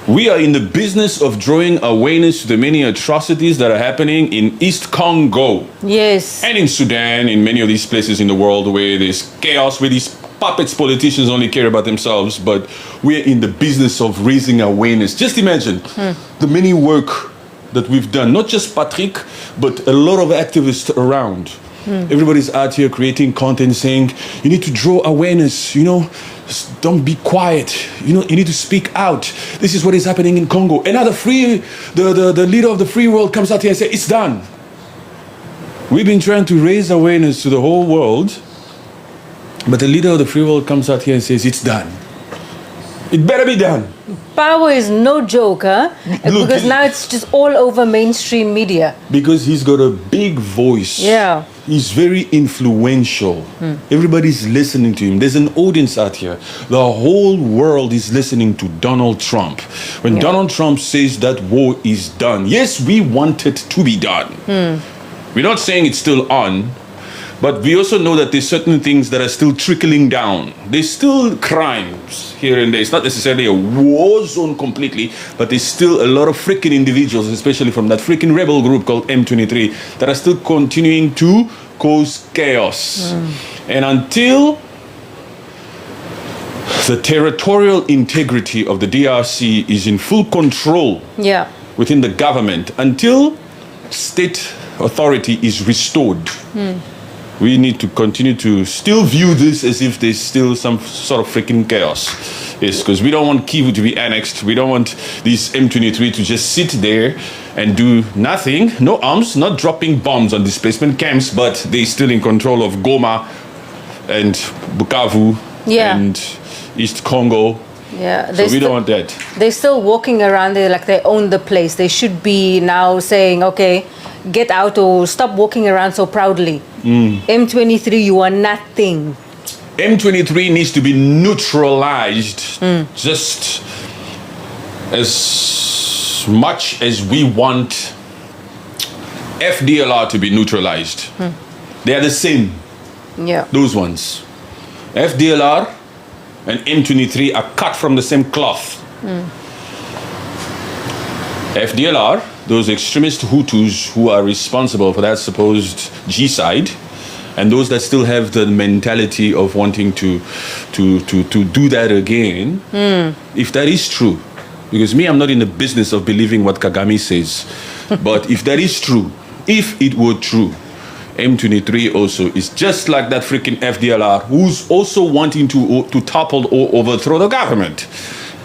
We are in the business of drawing awareness to the many atrocities that are happening in East Congo. Yes. And in Sudan, in many of these places in the world where there's chaos, where these puppets politicians only care about themselves, but we're in the business of raising awareness. Just imagine the many work that we've done, not just Patrick, but a lot of activists around. Everybody's out here creating content saying, you need to draw awareness, don't be quiet, you need to speak out. This is what is happening in Congo. And now the leader of the free world comes out here and says, it's done. We've been trying to raise awareness to the whole world, but the leader of the free world comes out here and says, it's done. It better be done. Power is no joke, huh? Look, because now it's just all over mainstream media. Because he's got a big voice. Yeah. He's very influential. Everybody's listening to him. There's an audience out here. The whole world is listening to Donald Trump. When Donald Trump says that war is done, yes, we want it to be done. We're not saying it's still on, but we also know that there's certain things that are still trickling down. There's still crimes here and there. It's not necessarily a war zone completely, but there's still a lot of freaking individuals, especially from that freaking rebel group called M23, that are still continuing to cause chaos. And until the territorial integrity of the DRC is in full control within the government, until state authority is restored, we need to continue to still view this as if there's still some sort of freaking chaos. Yes, because we don't want Kivu to be annexed. We don't want these M23 to just sit there and do nothing. No arms, not dropping bombs on displacement camps, but they're still in control of Goma and Bukavu and East Congo. Yeah, so we don't want that. They're still walking around there like they own the place. They should be now saying, okay, get out or stop walking around so proudly. M23, you are nothing. M23 needs to be neutralized just as much as we want FDLR to be neutralized. They are the same. Yeah. Those ones. FDLR and M23 are cut from the same cloth. FDLR, those extremist Hutus who are responsible for that supposed G-side, and those that still have the mentality of wanting to do that again, if that is true, because me, I'm not in the business of believing what Kagame says, but if that is true, if it were true, M23 also is just like that freaking FDLR who's also wanting to topple or overthrow the government.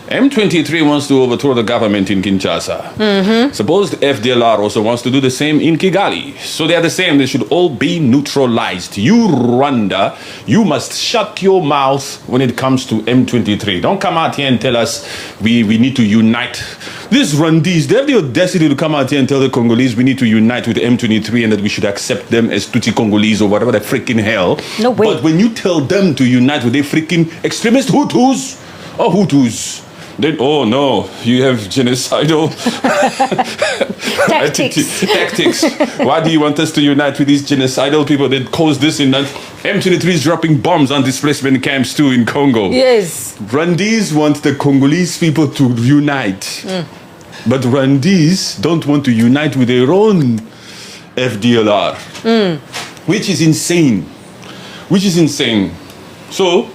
M23 wants to overthrow the government in Kinshasa. Suppose the FDLR also wants to do the same in Kigali. So they are the same. They should all be neutralized. You, Rwanda, you must shut your mouth when it comes to M23. Don't come out here and tell us we need to unite. These Rwandese, they have the audacity to come out here and tell the Congolese we need to unite with M23 and that we should accept them as Tutsi Congolese or whatever the freaking hell. No way. But when you tell them to unite with the freaking extremist Hutus, then, oh no, you have genocidal tactics. Why do you want us to unite with these genocidal people that cause this and that? M23 is dropping bombs on displacement camps too in Congo. Yes. Rwandese want the Congolese people to unite. But Rwandese don't want to unite with their own FDLR. Which is insane. So,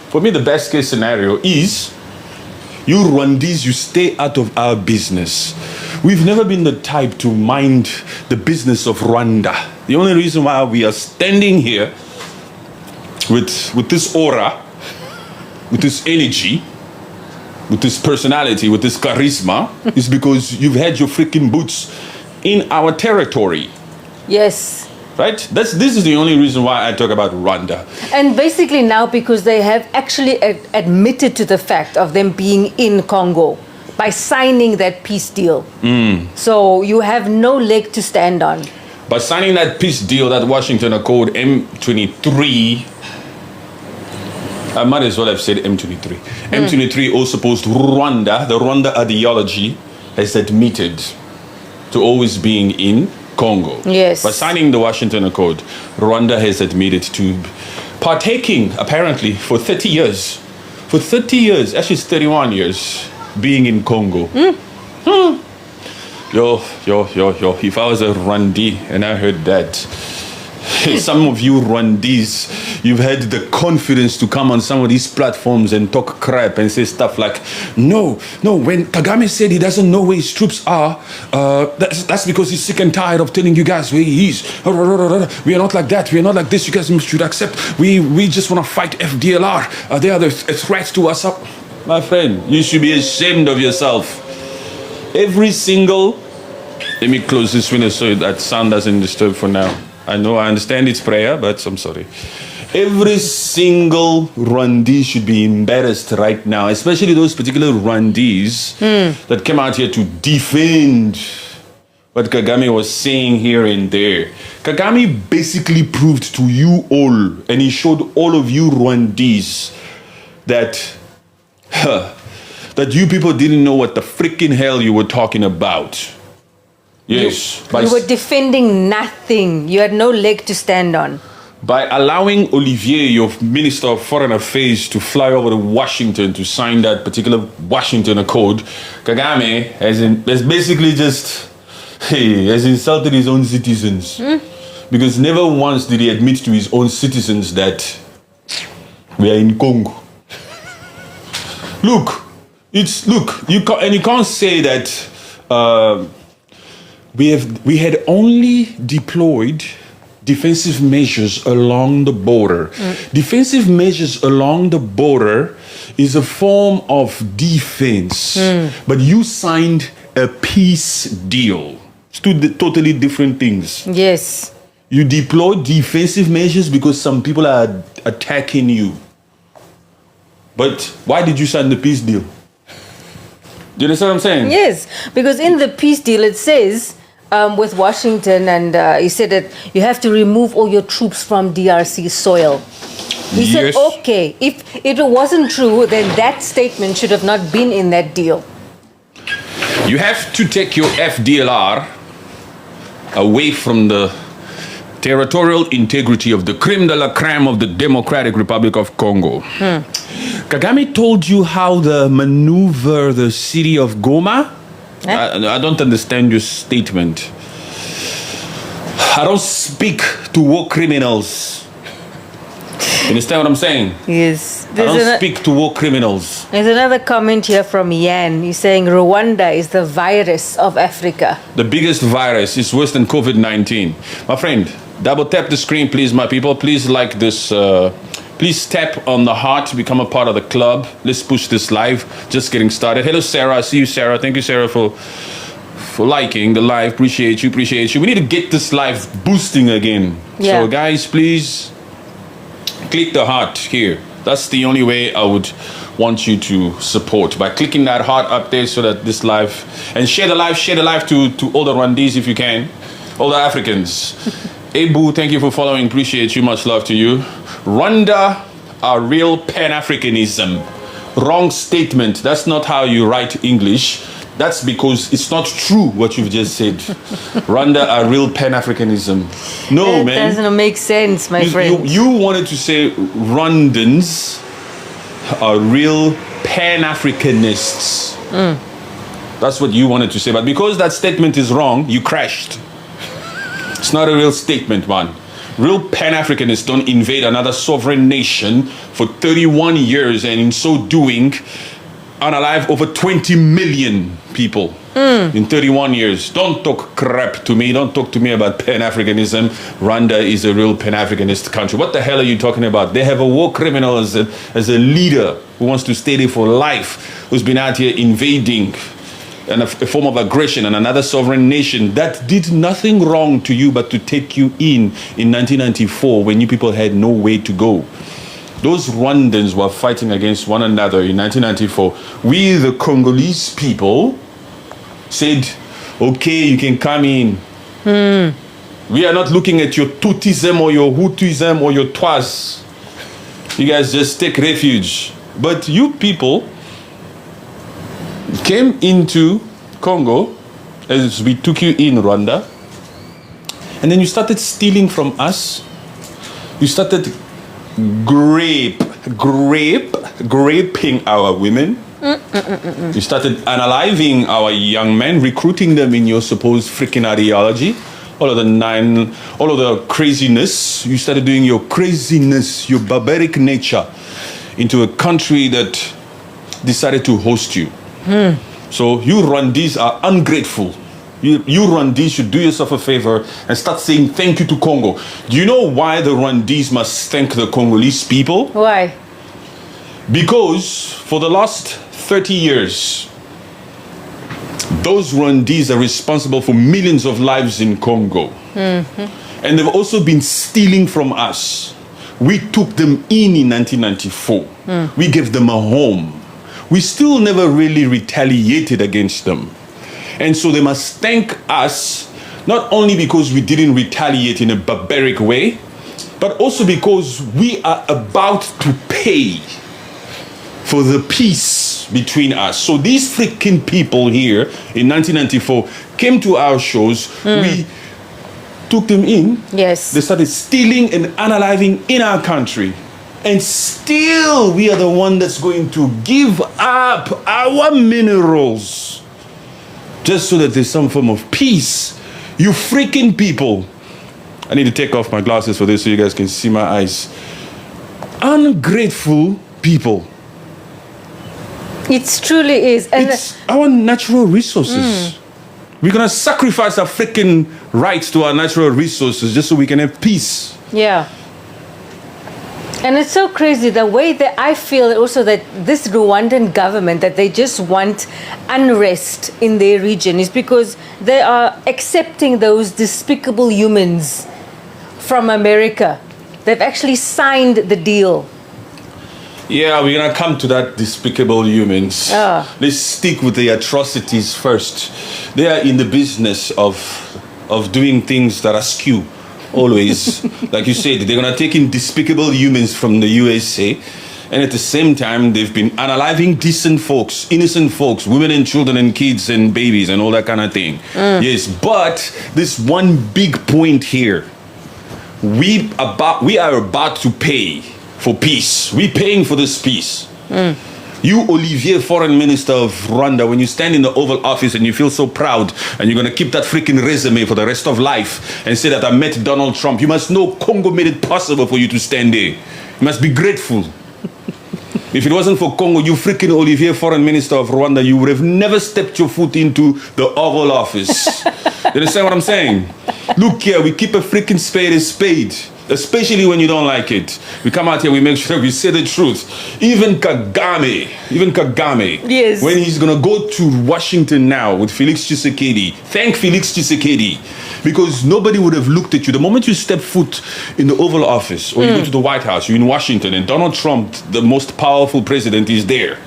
for me, the best case scenario is you Rwandese, you stay out of our business. We've never been the type to mind the business of Rwanda. The only reason why we are standing here with this aura, with this energy, with this personality, with this charisma, is because you've had your freaking boots in our territory. Yes. Right? This is the only reason why I talk about Rwanda. And basically now because they have actually admitted to the fact of them being in Congo by signing that peace deal. So you have no leg to stand on. By signing that peace deal, that Washington Accord, M23, I might as well have said M23. M23 also supposed Rwanda, the Rwanda ideology, has admitted to always being in Congo. Yes. By signing the Washington Accord, Rwanda has admitted to partaking, apparently, for 30 years. For 30 years, actually it's 31 years, being in Congo. Yo. If I was a Rwandi and I heard that, some of you Rwandese, you've had the confidence to come on some of these platforms and talk crap and say stuff like, no, when Kagame said he doesn't know where his troops are, that's because he's sick and tired of telling you guys where he is. We are not like that. We are not like this. You guys should accept. We just want to fight FDLR. They are a threat to us. My friend, you should be ashamed of yourself. Every single... Let me close this window so that sound doesn't disturb for now. I understand it's prayer, but I'm sorry. Every single Rwandese should be embarrassed right now, especially those particular Rwandese that came out here to defend what Kagame was saying here and there. Kagame basically proved to you all, and he showed all of you Rwandese that you people didn't know what the freaking hell you were talking about. Yes. You were defending nothing. You had no leg to stand on. By allowing Olivier, your Minister of Foreign Affairs, to fly over to Washington to sign that particular Washington Accord, Kagame has basically just has insulted his own citizens. Because never once did he admit to his own citizens that we are in Congo. You can't say that we had only deployed defensive measures along the border. Defensive measures along the border is a form of defense, but you signed a peace deal. It's two totally different things. Yes. You deployed defensive measures because some people are attacking you. But why did you sign the peace deal? Do you understand what I'm saying? Yes, because in the peace deal it says with Washington, and he said that you have to remove all your troops from DRC soil. He said, okay, if it wasn't true, then that statement should have not been in that deal. You have to take your FDLR away from the territorial integrity of the creme de la creme of the Democratic Republic of Congo. Kagame told you how to maneuver the city of Goma? I don't understand your statement. I don't speak to war criminals. You understand what I'm saying? Yes. I don't speak to war criminals. There's another comment here from Yan. He's saying Rwanda is the virus of Africa. The biggest virus is worse than COVID-19. My friend, double tap the screen, please, my people. Please like this. Please tap on the heart to become a part of the club. Let's push this live. Just getting started. Hello, Sarah. I see you, Sarah. Thank you, Sarah, for liking the live. Appreciate you. We need to get this live boosting again. Yeah. So, guys, please click the heart here. That's the only way I would want you to support, by clicking that heart up there so that this live, and share the live to all the Rwandese if you can, all the Africans. Ebu, thank you for following. Appreciate you. Much love to you. Rwanda are real Pan-Africanism. Wrong statement. That's not how you write English. That's because it's not true what you've just said. Rwanda are real Pan-Africanism. No, man. That doesn't make sense, my friend. You wanted to say Rwandans are real Pan-Africanists. That's what you wanted to say. But because that statement is wrong, you crashed. It's not a real statement, man. Real Pan-Africanists don't invade another sovereign nation for 31 years, and in so doing, unalive over 20 million people in 31 years. Don't talk crap to me. Don't talk to me about Pan-Africanism. Rwanda is a real Pan-Africanist country. What the hell are you talking about? They have a war criminal as a leader who wants to stay there for life, who's been out here invading and a form of aggression and another sovereign nation that did nothing wrong to you but to take you in 1994 when you people had no way to go. Those Rwandans were fighting against one another in 1994. We, the Congolese people, said, okay, you can come in. We are not looking at your Tutism or your Hutuism or your Twas. You guys just take refuge. But you people came into Congo as we took you in Rwanda, and then you started stealing from us. You started graping our women. You started analyzing our young men, recruiting them in your supposed freaking ideology. All of the craziness. You started doing your craziness, your barbaric nature into a country that decided to host you. So you Rwandese are ungrateful. You Rwandese should do yourself a favor and start saying thank you to Congo. Do you know why the Rwandese must thank the Congolese people? Why? Because for the last 30 years, those Rwandese are responsible for millions of lives in Congo. And they've also been stealing from us. We took them in 1994. We gave them a home. We still never really retaliated against them. And so they must thank us, not only because we didn't retaliate in a barbaric way, but also because we are about to pay for the peace between us. So these freaking people here in 1994 came to our shows. We took them in. Yes. They started stealing and unaliving in our country. And still we are the one that's going to give up our minerals just so that there's some form of peace. You freaking people. I need to take off my glasses for this so you guys can see my eyes. Ungrateful people. It truly is. And it's our natural resources. We're going to sacrifice our freaking rights to our natural resources just so we can have peace. yeah. And it's so crazy the way that I feel also that this Rwandan government, that they just want unrest in their region, is because they are accepting those despicable humans from America. They've actually signed the deal. Yeah, we're going to come to that despicable humans. Let's stick with the atrocities first. They are in the business of doing things that are askew. Always. Like you said, they're going to take in despicable humans from the USA. And at the same time, they've been unaliving decent folks, innocent folks, women and children and kids and babies and all that kind of thing. Yes, but this one big point here. We are about to pay for peace. We're paying for this peace. You, Olivier, foreign minister of Rwanda, when you stand in the Oval Office and you feel so proud and you're going to keep that freaking resume for the rest of life and say that I met Donald Trump, you must know Congo made it possible for you to stand there. You must be grateful. If it wasn't for Congo, you freaking Olivier, foreign minister of Rwanda, you would have never stepped your foot into the Oval Office. You understand what I'm saying? Look here, we keep a freaking spade a spade. Especially when you don't like it. We come out here, we make sure we say the truth. Even Kagame, yes, when he's going to go to Washington now with Félix Tshisekedi, thank Félix Tshisekedi, because nobody would have looked at you. The moment you step foot in the Oval Office or you go to the White House, you're in Washington, and Donald Trump, the most powerful president, is there.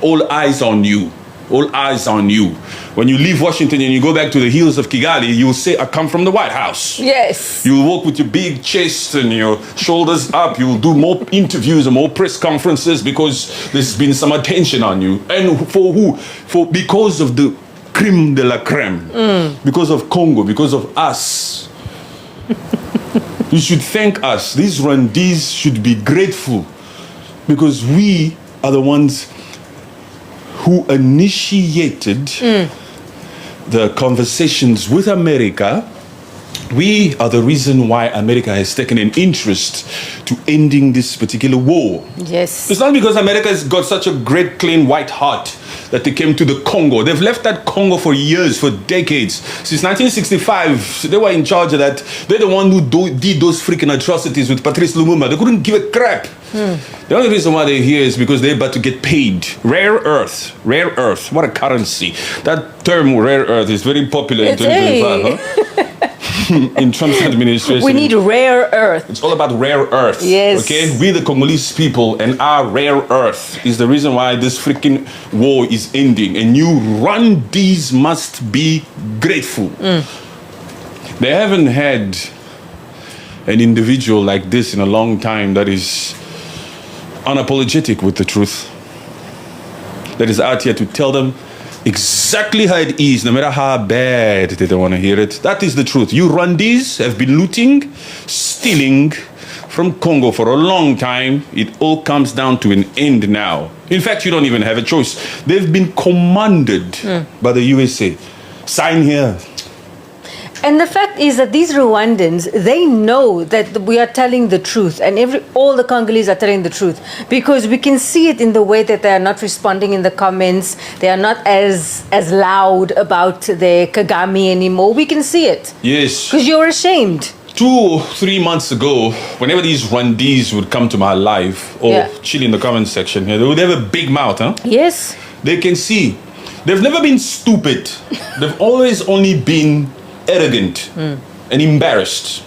All eyes on you. All eyes on you. When you leave Washington and you go back to the hills of Kigali, you will say, I come from the White House. Yes. You will walk with your big chest and your shoulders up. You will do more interviews and more press conferences because there's been some attention on you. And for who? Because of the creme de la creme. Because of Congo, because of us. You should thank us. These Rwandese should be grateful because we are the ones who initiated the conversations with America. We are the reason why America has taken an interest to ending this particular war. Yes. It's not because America has got such a great, clean, white heart that they came to the Congo. They've left that Congo for years, for decades. Since 1965, they were in charge of that. They're the one who did those freaking atrocities with Patrice Lumumba. They couldn't give a crap. The only reason why they're here is because they're about to get paid. Rare earth, what a currency. That term, rare earth, is very popular in 2025, huh? In Trump's administration. We need rare earth. It's all about rare earth. Yes. Okay? We, the Congolese people, and our rare earth is the reason why this freaking war is ending. And you Rwandese must be grateful. They haven't had an individual like this in a long time that is unapologetic with the truth. That is out here to tell them exactly how it is, no matter how bad they don't want to hear it. That is the truth. You Rwandese have been looting, stealing from Congo for a long time. It all comes down to an end now. In fact, you don't even have a choice. They've been commanded by the USA. Sign here. And the fact is that these Rwandans, they know that we are telling the truth, and all the Congolese are telling the truth, because we can see it in the way that they are not responding in the comments. They are not as loud about their Kagame anymore. We can see it. Yes. Because you're ashamed. 2 or 3 months ago, whenever these Rwandese would come to my live or chill in the comment section here, they would have a big mouth, huh? Yes. They can see. They've never been stupid. They've always only been arrogant and embarrassed,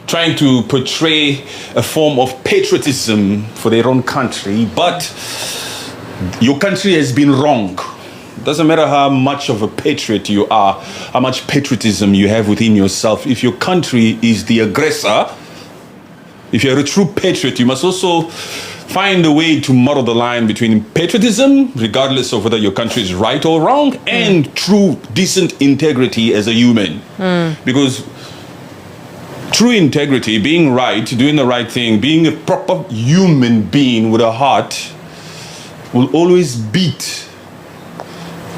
trying to portray a form of patriotism for their own country. But your country has been wrong. Doesn't matter how much of a patriot you are, how much patriotism you have within yourself. If your country is the aggressor, if you're a true patriot, you must also find a way to model the line between patriotism, regardless of whether your country is right or wrong, and true, decent integrity as a human. Because true integrity, being right, doing the right thing, being a proper human being with a heart, will always beat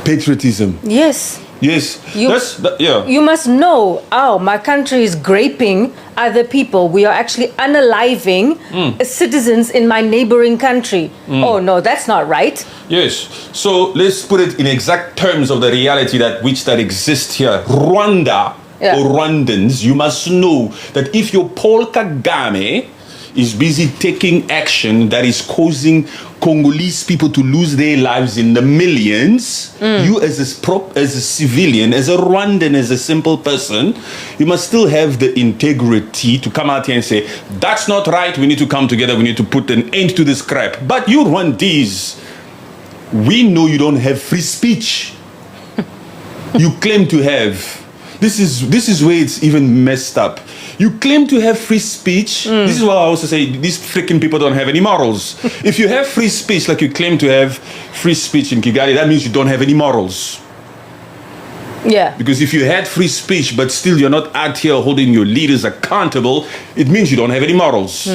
patriotism. Yes. Yes. You must know, my country is graping other people. We are actually unaliving citizens in my neighboring country. Oh, no, that's not right. Yes. So let's put it in exact terms of the reality that exists here. Rwanda or Rwandans, you must know that if your Paul Kagame is busy taking action that is causing Congolese people to lose their lives in the millions, you as a civilian, as a Rwandan, as a simple person, you must still have the integrity to come out here and say, that's not right, we need to come together, we need to put an end to this crap. But you Rwandese, we know you don't have free speech. You claim to have. This is where it's even messed up. You claim to have free speech. This is why I also say these freaking people don't have any morals. If you have free speech like you claim to have free speech in Kigali, that means you don't have any morals. Yeah. Because if you had free speech but still you're not out here holding your leaders accountable, it means you don't have any morals.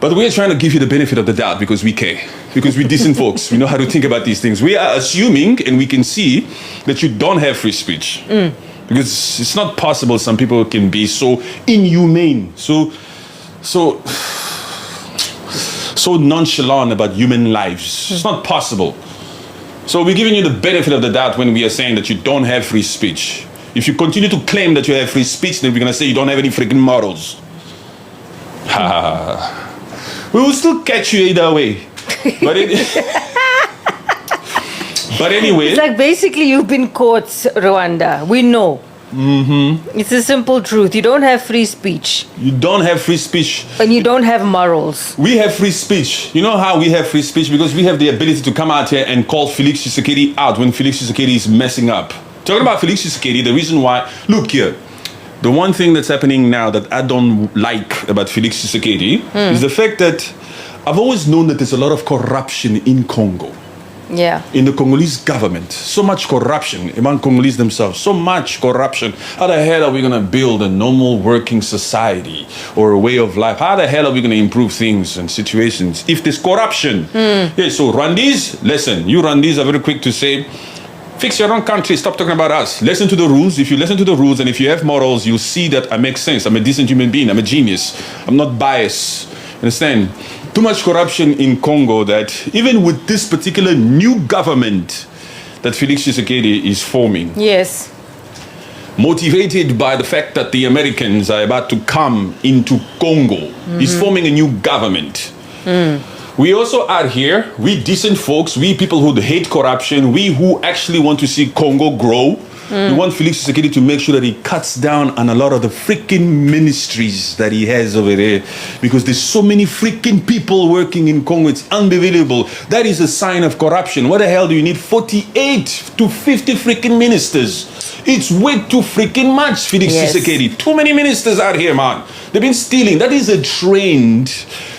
But we're trying to give you the benefit of the doubt because we care. Because we're decent folks. We know how to think about these things. We are assuming and we can see that you don't have free speech. Because it's not possible some people can be so inhumane, so nonchalant about human lives. It's not possible. So we're giving you the benefit of the doubt when we are saying that you don't have free speech. If you continue to claim that you have free speech, then we're going to say you don't have any freaking morals. We will still catch you either way. But anyway. It's like basically you've been caught, Rwanda. We know. It's a simple truth. You don't have free speech. You don't have free speech. And you don't have morals. We have free speech. You know how we have free speech? Because we have the ability to come out here and call Félix Tshisekedi out when Félix Tshisekedi is messing up. Talking about Félix Tshisekedi, the reason why... Look here. The one thing that's happening now that I don't like about Félix Tshisekedi is the fact that I've always known that there's a lot of corruption in Congo. Yeah. In the Congolese government. So much corruption among Congolese themselves. So much corruption. How the hell are we going to build a normal working society or a way of life? How the hell are we going to improve things and situations if there's corruption? Yeah, so Rwandese, listen. You Rwandese are very quick to say, fix your own country. Stop talking about us. Listen to the rules. If you listen to the rules and if you have morals, you'll see that I make sense. I'm a decent human being. I'm a genius. I'm not biased. Understand? Too much corruption in Congo that even with this particular new government that Félix Tshisekedi is forming. Yes. Motivated by the fact that the Americans are about to come into Congo. He's forming a new government. We also are here, we decent folks, we people who hate corruption, we who actually want to see Congo grow. We want Félix Tshisekedi to make sure that he cuts down on a lot of the freaking ministries that he has over there. Because there's so many freaking people working in Congo, it's unbelievable. That is a sign of corruption. What the hell do you need 48 to 50 freaking ministers? It's way too freaking much, Félix Tshisekedi. Too many ministers out here, man. They've been stealing. That is a trend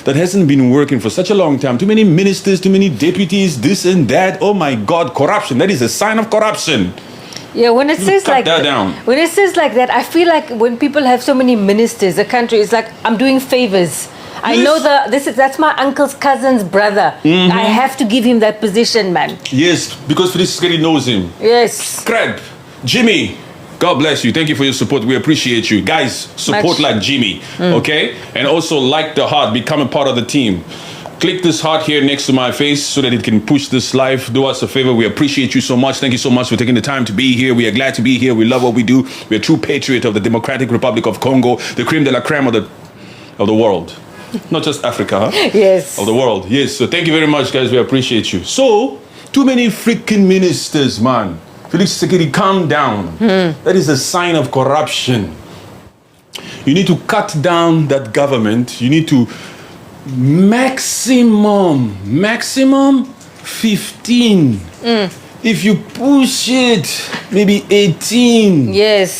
that hasn't been working for such a long time. Too many ministers, too many deputies, this and that. Oh my God, corruption. That is a sign of corruption. Yeah, when it says cut like that down. when it says like that, I feel like when people have so many ministers, the country is like, I'm doing favors. I know that's my uncle's cousin's brother. I have to give him that position, man. Yes, because Félix Tshisekedi knows him. Yes. Crab, Jimmy, God bless you. Thank you for your support. We appreciate you. Guys, support like Jimmy, okay? And also like the heart, become a part of the team. Click this heart here next to my face so that it can push this live. Do us a favor. We appreciate you so much. Thank you so much for taking the time to be here. We are glad to be here. We love what we do. We're a true patriot of the Democratic Republic of Congo, the creme de la creme of the world. Not just Africa, huh? Yes. Of the world. Yes. So thank you very much, guys. We appreciate you. So, too many freaking ministers, man. Félix Tshisekedi, calm down. That is a sign of corruption. You need to cut down that government. You need to maximum 15. If you push it, maybe 18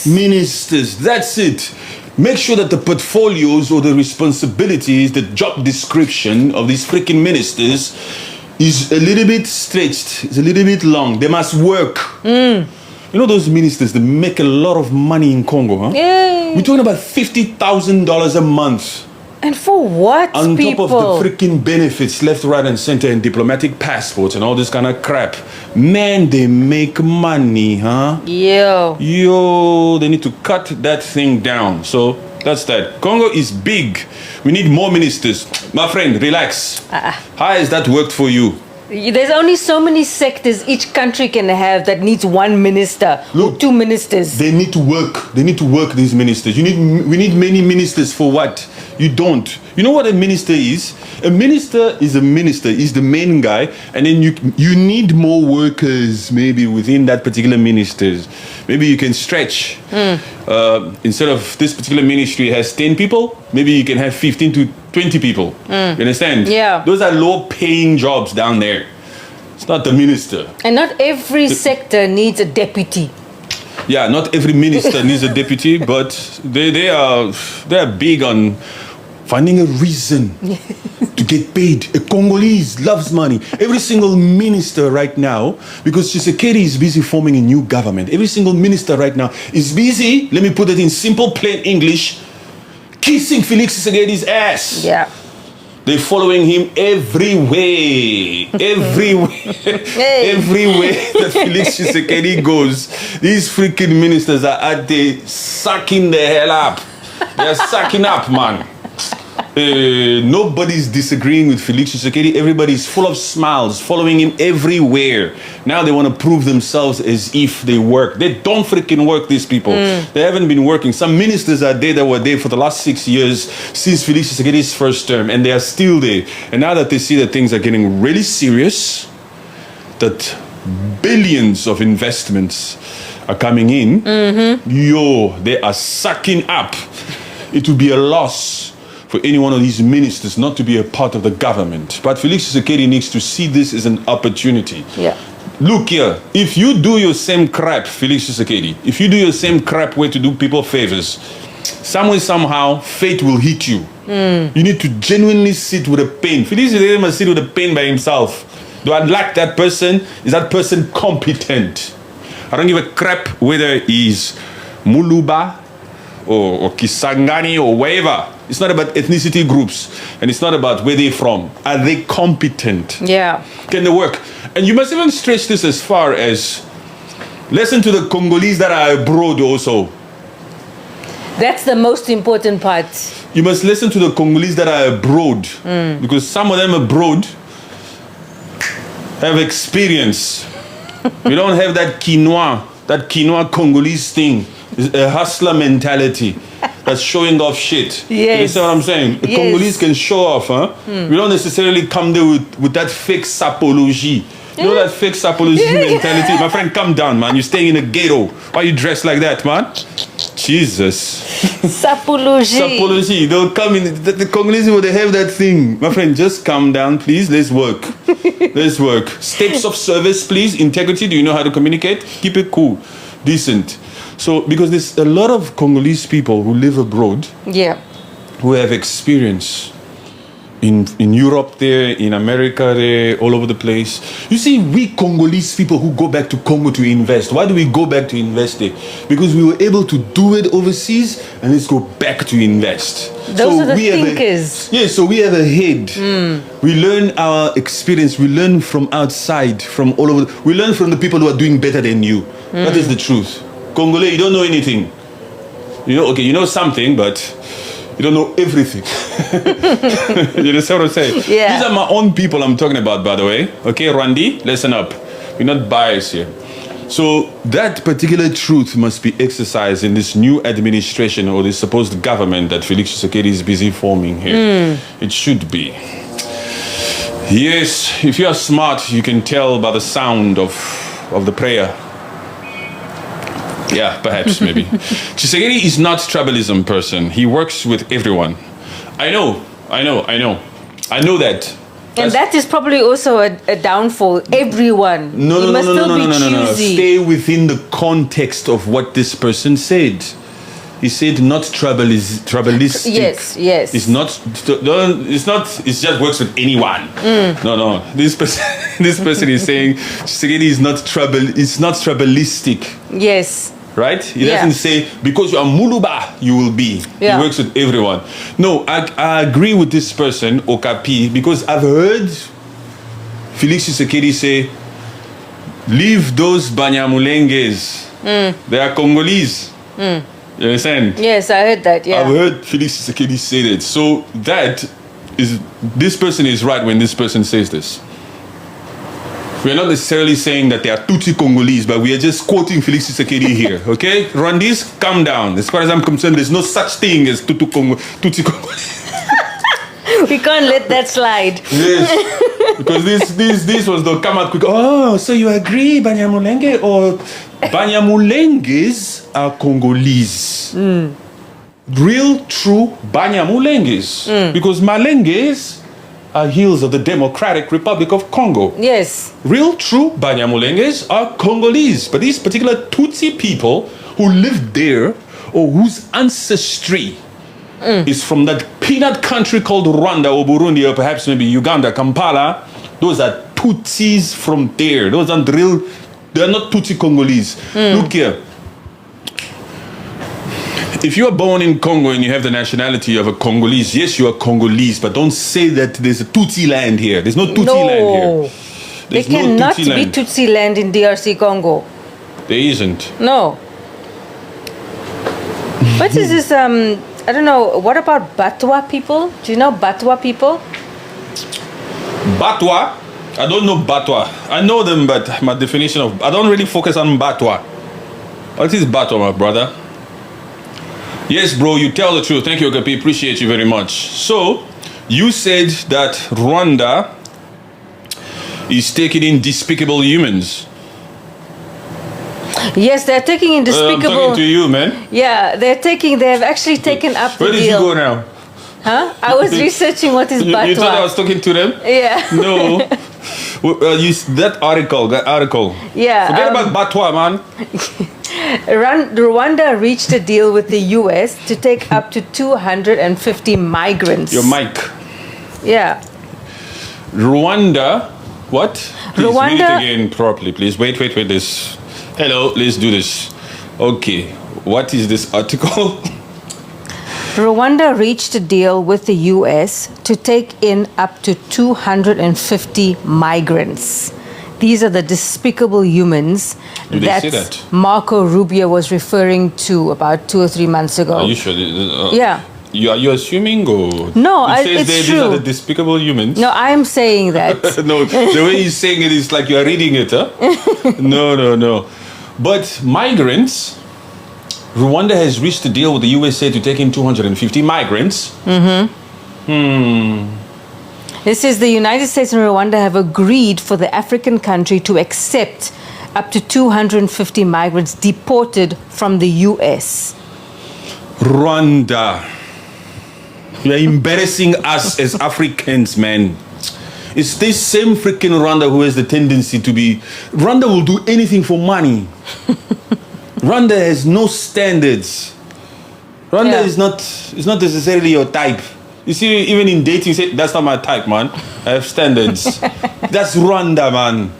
ministers. That's it. Make sure that the portfolios or the responsibilities, the job description of these freaking ministers is a little bit stretched. It's a little bit long. They must work. You know those ministers, they make a lot of money in Congo, huh? Yay. We're talking about $50,000 a month. And for what, On people? top of the freaking benefits left, right, and center, and diplomatic passports and all this kind of crap. Man, they make money, huh? Yo, they need to cut that thing down. So that's that. Congo is big. We need more ministers. My friend, relax. How has that worked for you? There's only so many sectors each country can have that needs one minister or two ministers. They need to work. They need to work, these ministers. We need many ministers for what? You don't. You know what a minister is? A minister is a minister. He's the main guy. And then you need more workers maybe within that particular ministers. Maybe you can stretch. Instead of this particular ministry has 10 people, maybe you can have 15 to 20 people. You understand? Yeah. Those are low paying jobs down there. It's not the minister. And not every sector needs a deputy. Yeah, not every minister needs a deputy, but they are big on finding a reason to get paid. A Congolese loves money. Every single minister right now, because Tshisekedi is busy forming a new government, every single minister right now is busy, let me put it in simple plain English, kissing Félix Tshisekedi's ass. Yeah. They're following him everywhere. Everywhere that Félix Tshisekedi goes. These freaking ministers are out there sucking the hell up. They're sucking up, man. Nobody's disagreeing with Félix Tshisekedi. Everybody's full of smiles, following him everywhere. Now they want to prove themselves as if they work. They don't freaking work, these people. They haven't been working. Some ministers are there that were there for the last 6 years since Félix Tshisekedi's first term, and they are still there. And now that they see that things are getting really serious, that billions of investments are coming in, they are sucking up. It would be a loss for any one of these ministers not to be a part of the government. But Félix Tshisekedi needs to see this as an opportunity. Yeah. Look here, if you do your same crap, Félix Tshisekedi, if you do your same crap way to do people favors, somewhere, somehow, fate will hit you. You need to genuinely sit with a pain. Félix Tshisekedi must sit with a pain by himself. Do I like that person? Is that person competent? I don't give a crap whether he's Muluba or Kisangani or wherever. It's not about ethnicity groups, and it's not about where they're from. Are they competent? Yeah. Can they work? And you must even stretch this as far as listen to the Congolese that are abroad also. That's the most important part. You must listen to the Congolese that are abroad, because some of them abroad have experience. We don't have that quinoa Congolese thing. It's a hustler mentality. That's showing off shit. Yes. You see what I'm saying? The Congolese can show off, huh? We don't necessarily come there with that fake sapology. You know that fake sapology mentality? My friend, come down, man. You're staying in a ghetto. Why are you dressed like that, man? Jesus. Sapology. They'll come in. The Congolese, they have that thing. My friend, just calm down, please. Let's work. Let's work. Steps of service, please. Integrity. Do you know how to communicate? Keep it cool. Decent. So, because there's a lot of Congolese people who live abroad, who have experience, in Europe there, in America there, all over the place. You see, we Congolese people who go back to Congo to invest. Why do we go back to invest there? Because we were able to do it overseas, and let's go back to invest. Those are the thinkers. So we have a head. We learn our experience. We learn from outside, from all over. We learn from the people who are doing better than you. That is the truth. Congolese, you don't know anything. You know something, but you don't know everything. You understand what I'm saying? Yeah. These are my own people I'm talking about, by the way. Okay, Rwandi, listen up. We're not biased here. So that particular truth must be exercised in this new administration or this supposed government that Félix Tshisekedi is busy forming here. It should be. Yes, if you are smart, you can tell by the sound of the prayer. Yeah, perhaps, maybe. Tshisekedi is not tribalism person. He works with everyone. I know that. And that is probably also a downfall. Everyone. No. Choosy. Stay within the context of what this person said. He said not tribalistic. Yes. It's not. It just works with anyone. No. This person is saying Tshisekedi is not tribalistic. Yes. Right? He doesn't say because you are Muluba, you will be. Yeah. He works with everyone. No, I agree with this person, Okapi, because I've heard Félix Tshisekedi say, leave those Banyamulenges. They are Congolese. You understand? Yes, I heard that, yeah. I've heard Félix Tshisekedi say that. So this person is right when this person says this. We're not necessarily saying that they are Tutsi Congolese, but we are just quoting Félix Tshisekedi here, okay? Rwandese, calm down. As far as I'm concerned, there's no such thing as Tutsi Congolese. We can't let that slide. Yes, because this was the come out quick. Oh, so you agree, Banyamulenge? Or Banyamulenges are Congolese. Real, true Banyamulenges. Because Malenges are hills of the Democratic Republic of Congo. Yes. Real, true Banyamulenges are Congolese. But these particular Tutsi people who live there or whose ancestry is from that peanut country called Rwanda or Burundi or perhaps maybe Uganda, Kampala, those are Tutsis from there. Those aren't real, they're not Tutsi Congolese. Look here. If you are born in Congo and you have the nationality of a Congolese, yes, you are Congolese, but don't say that there's a Tutsi land here. There's no Tutsi land here. There cannot be Tutsi land in DRC Congo. There isn't. No. What is this, I don't know, what about Batwa people? Do you know Batwa people? Batwa? I don't know Batwa. I know them, but my definition of... I don't really focus on Batwa. What is Batwa, my brother? Yes, bro, you tell the truth. Thank you, Agape. Appreciate you very much. So, you said that Rwanda is taking in despicable humans. Yes, they're taking in despicable... I'm talking to you, man. Yeah, they've actually taken up the deal. Where did you go now? Huh? I was researching what is Batwa. You thought I was talking to them? Yeah. No. That article. Yeah. Forget about Batwa, man. Rwanda reached a deal with the US to take up to 250 migrants. Your mic. Yeah. Rwanda, what? Please Rwanda, read it again properly, please. Wait. This. Hello, let's do this. Okay. What is this article? Rwanda reached a deal with the US to take in up to 250 migrants. These are the despicable humans that Marco Rubio was referring to about 2 or 3 months ago. Are you sure? Yeah. Are you assuming or? No, it's true. These are the despicable humans. No, I'm saying that. No, the way you're saying it is like you're reading it, huh? No. But migrants, Rwanda has reached a deal with the USA to take in 250 migrants. It says the United States and Rwanda have agreed for the African country to accept up to 250 migrants deported from the US. Rwanda. You are embarrassing us as Africans, man. It's this same freaking Rwanda who has the tendency to be... Rwanda will do anything for money. Rwanda has no standards. Rwanda is not necessarily your type. You see, even in dating, say, that's not my type, man. I have standards. That's Rwanda, man.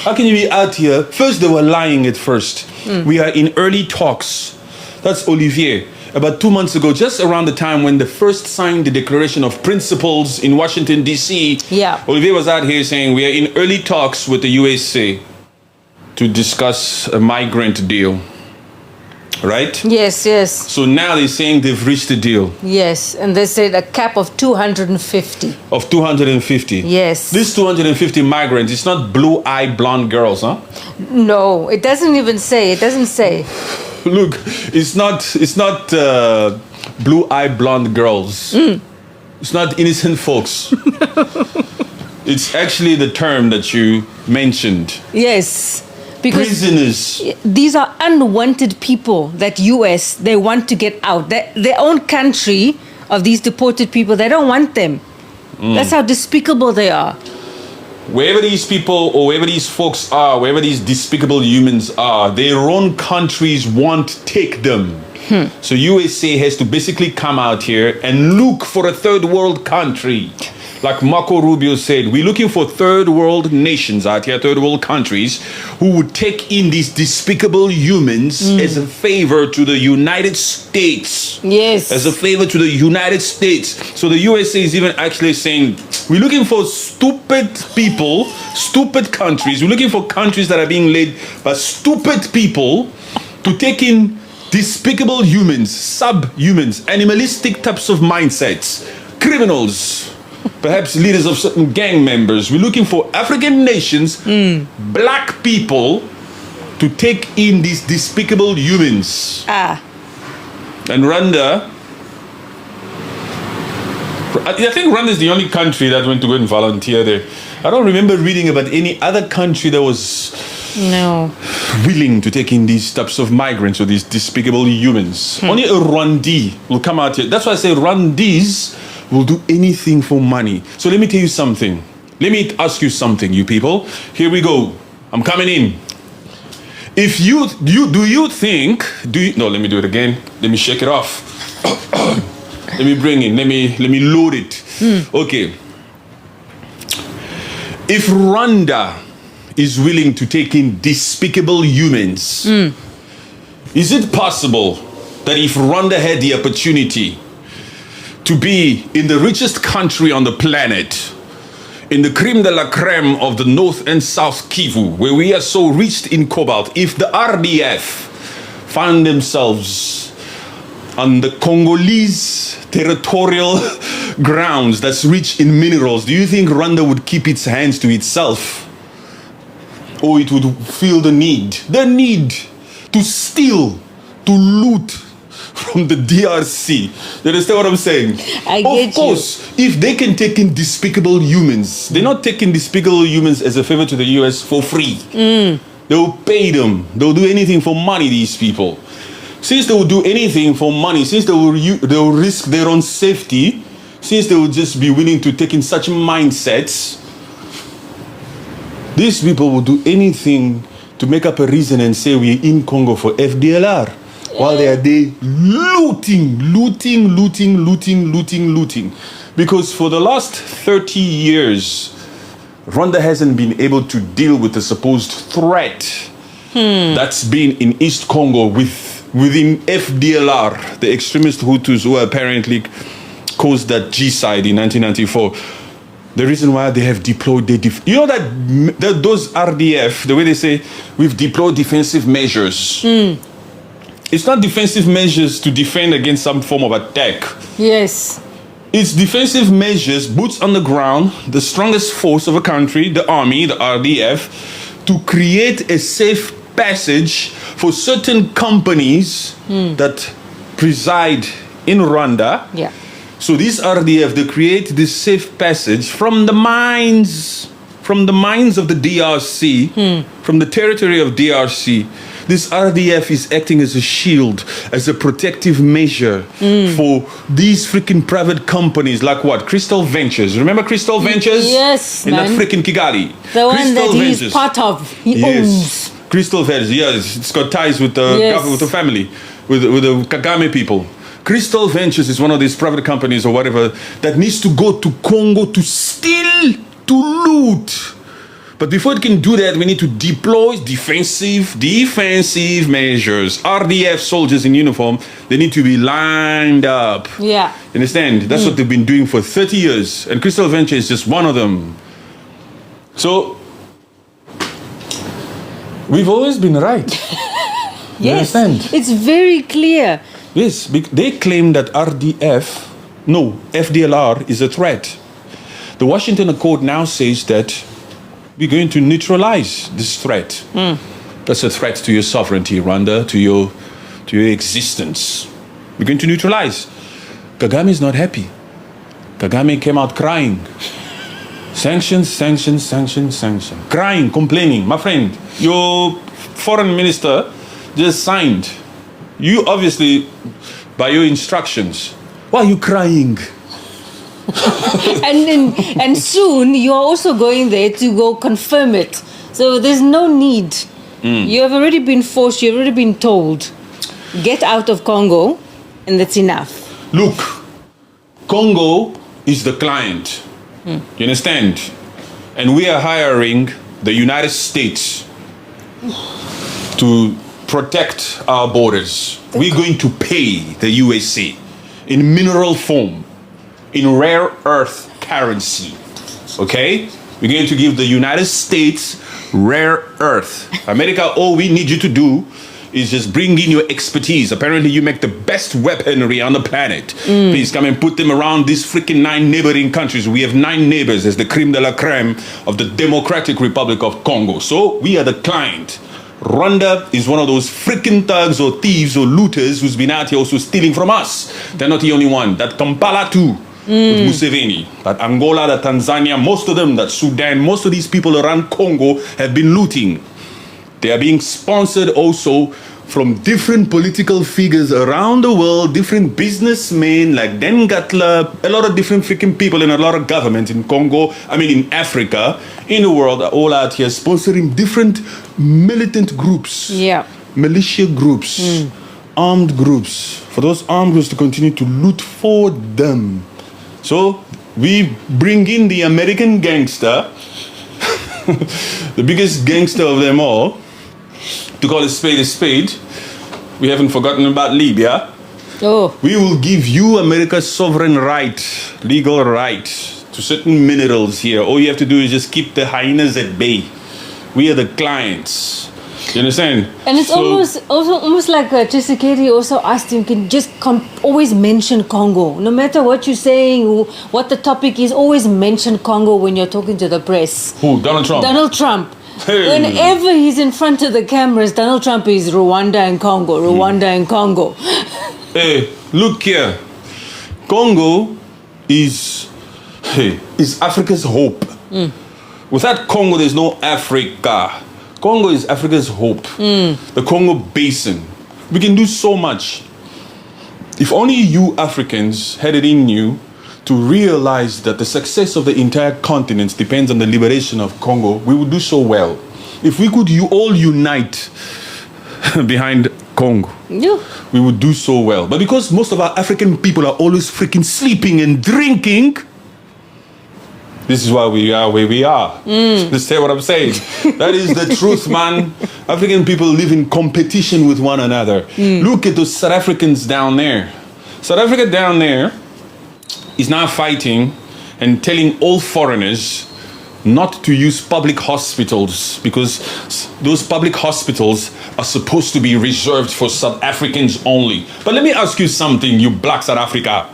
How can you be out here? First, they were lying at first. We are in early talks. That's Olivier. About 2 months ago, just around the time when they first signed the Declaration of Principles in Washington, D.C., Olivier was out here saying we are in early talks with the USA to discuss a migrant deal. Right? Yes, yes. So now they're saying they've reached a deal. Yes, and they said a cap of 250. Of 250? Yes. This 250 migrants, it's not blue-eyed blonde girls, huh? No, it doesn't even say. It doesn't say. Look, it's not blue-eyed blonde girls. It's not innocent folks. It's actually the term that you mentioned. Yes. Because prisoners. These are unwanted people that US, they want to get out. Their own country of these deported people, they don't want them. That's how despicable they are. Wherever these people or wherever these folks are, wherever these despicable humans are, their own countries won't take them. So USA has to basically come out here and look for a third world country. Like Marco Rubio said, we're looking for third world nations out here, third world countries, who would take in these despicable humans as a favor to the United States. Yes. As a favor to the United States. So the USA is even actually saying, we're looking for stupid people, stupid countries. We're looking for countries that are being led by stupid people to take in despicable humans, subhumans, animalistic types of mindsets, criminals, perhaps leaders of certain gang members. We're looking for African nations, black people, to take in these despicable humans. And Rwanda, I think Rwanda is the only country that went to go and volunteer there. I don't remember reading about any other country that was willing to take in these types of migrants or these despicable humans. Only a Rwandese will come out here. That's why I say Rwandese will do anything for money. So let me tell you something. Let me ask you something, you people. Here we go. I'm coming in. If let me do it again. Let me shake it off. Let me bring in, let me load it. Okay. If Rwanda is willing to take in despicable humans, is it possible that if Rwanda had the opportunity to be in the richest country on the planet, in the creme de la creme of the North and South Kivu, where we are so rich in cobalt, if the RDF found themselves on the Congolese territorial grounds that's rich in minerals, do you think Rwanda would keep its hands to itself? Or it would feel the need to steal, to loot from the DRC? You understand what I'm saying? I get you. Of course, if they can take in despicable humans, they're not taking despicable humans as a favor to the US for free. They'll pay them. They'll do anything for money, these people. Since they will do anything for money, since they will risk their own safety, since they will just be willing to take in such mindsets, these people will do anything to make up a reason and say we're in Congo for FDLR. While they are there looting. Because for the last 30 years, Rwanda hasn't been able to deal with the supposed threat that's been in East Congo within FDLR, the extremist Hutus who apparently caused that genocide in 1994. The reason why they have deployed you know that those RDF, the way they say, we've deployed defensive measures. It's not defensive measures to defend against some form of attack. Yes. It's defensive measures, boots on the ground, the strongest force of a country, the army, the RDF, to create a safe passage for certain companies that preside in Rwanda. Yeah. So these RDF, they create this safe passage from the mines of the DRC, from the territory of DRC. This RDF is acting as a shield, as a protective measure for these freaking private companies like what? Crystal Ventures. Remember Crystal Ventures? Yes, in that freaking Kigali. The one that he's part of. He owns. Crystal Ventures. Yes, it's got ties with the government, with the family, with the Kagame people. Crystal Ventures is one of these private companies or whatever that needs to go to Congo to steal, to loot. But before it can do that, we need to deploy defensive measures. RDF soldiers in uniform, they need to be lined up. Yeah. You understand? That's what they've been doing for 30 years. And Crystal Venture is just one of them. So, we've always been right. You Yes. understand? It's very clear. Yes, they claim that FDLR is a threat. The Washington Accord now says that we're going to neutralize this threat. That's a threat to your sovereignty, Rwanda, to your existence. We're going to neutralize. Kagame is not happy. Kagame came out crying. Sanctions, sanctions, sanctions, sanctions. Crying, complaining. My friend, your foreign minister just signed. You obviously, by your instructions, why are you crying? and soon you're also going there to go confirm it. So there's no need. You have already been forced, you've already been told, get out of Congo, and that's enough. Look, Congo is the client. You understand? And we are hiring the United States to protect our borders. We're going to pay the USA in mineral form, in rare earth currency. Okay? We're going to give the United States rare earth. America, all we need you to do is just bring in your expertise. Apparently you make the best weaponry on the planet. Please come and put them around these freaking 9 neighboring countries. We have 9 neighbors as the creme de la creme of the Democratic Republic of Congo. So we are the client. Rwanda is one of those freaking thugs or thieves or looters who's been out here also stealing from us. They're not the only one. That Kampala too, with Museveni. That Angola, that Tanzania, most of them, that Sudan, most of these people around Congo have been looting. They are being sponsored also from different political figures around the world, different businessmen like Den Gatler, a lot of different freaking people and a lot of governments in Congo, in Africa, in the world, are all out here sponsoring different militant groups, militia groups, armed groups, for those armed groups to continue to loot for them. So we bring in the American gangster, the biggest gangster of them all, to call a spade a spade. We haven't forgotten about Libya. We will give you America's sovereign right, legal right to certain minerals here. All you have to do is just keep the hyenas at bay. We are the clients. You understand? And it's almost like Tshisekedi also asked him, can just always mention Congo. No matter what you're saying, what the topic is, always mention Congo when you're talking to the press. Who? Donald Trump? Donald Trump. Hey. Whenever he's in front of the cameras, Donald Trump is Rwanda and Congo, Rwanda and Congo. Hey, look here. Congo is Africa's hope. Without Congo, there's no Africa. Congo is Africa's hope. The Congo Basin. We can do so much. If only you Africans had it in you to realize that the success of the entire continent depends on the liberation of Congo, we would do so well. If we could all unite behind Congo, we would do so well. But because most of our African people are always freaking sleeping and drinking, this is why we are where we are. Understand what I'm saying? That is the truth, man. African people live in competition with one another. Look at those South Africans down there. South Africa down there is now fighting and telling all foreigners not to use public hospitals because those public hospitals are supposed to be reserved for South Africans only. But let me ask you something, you black South Africa.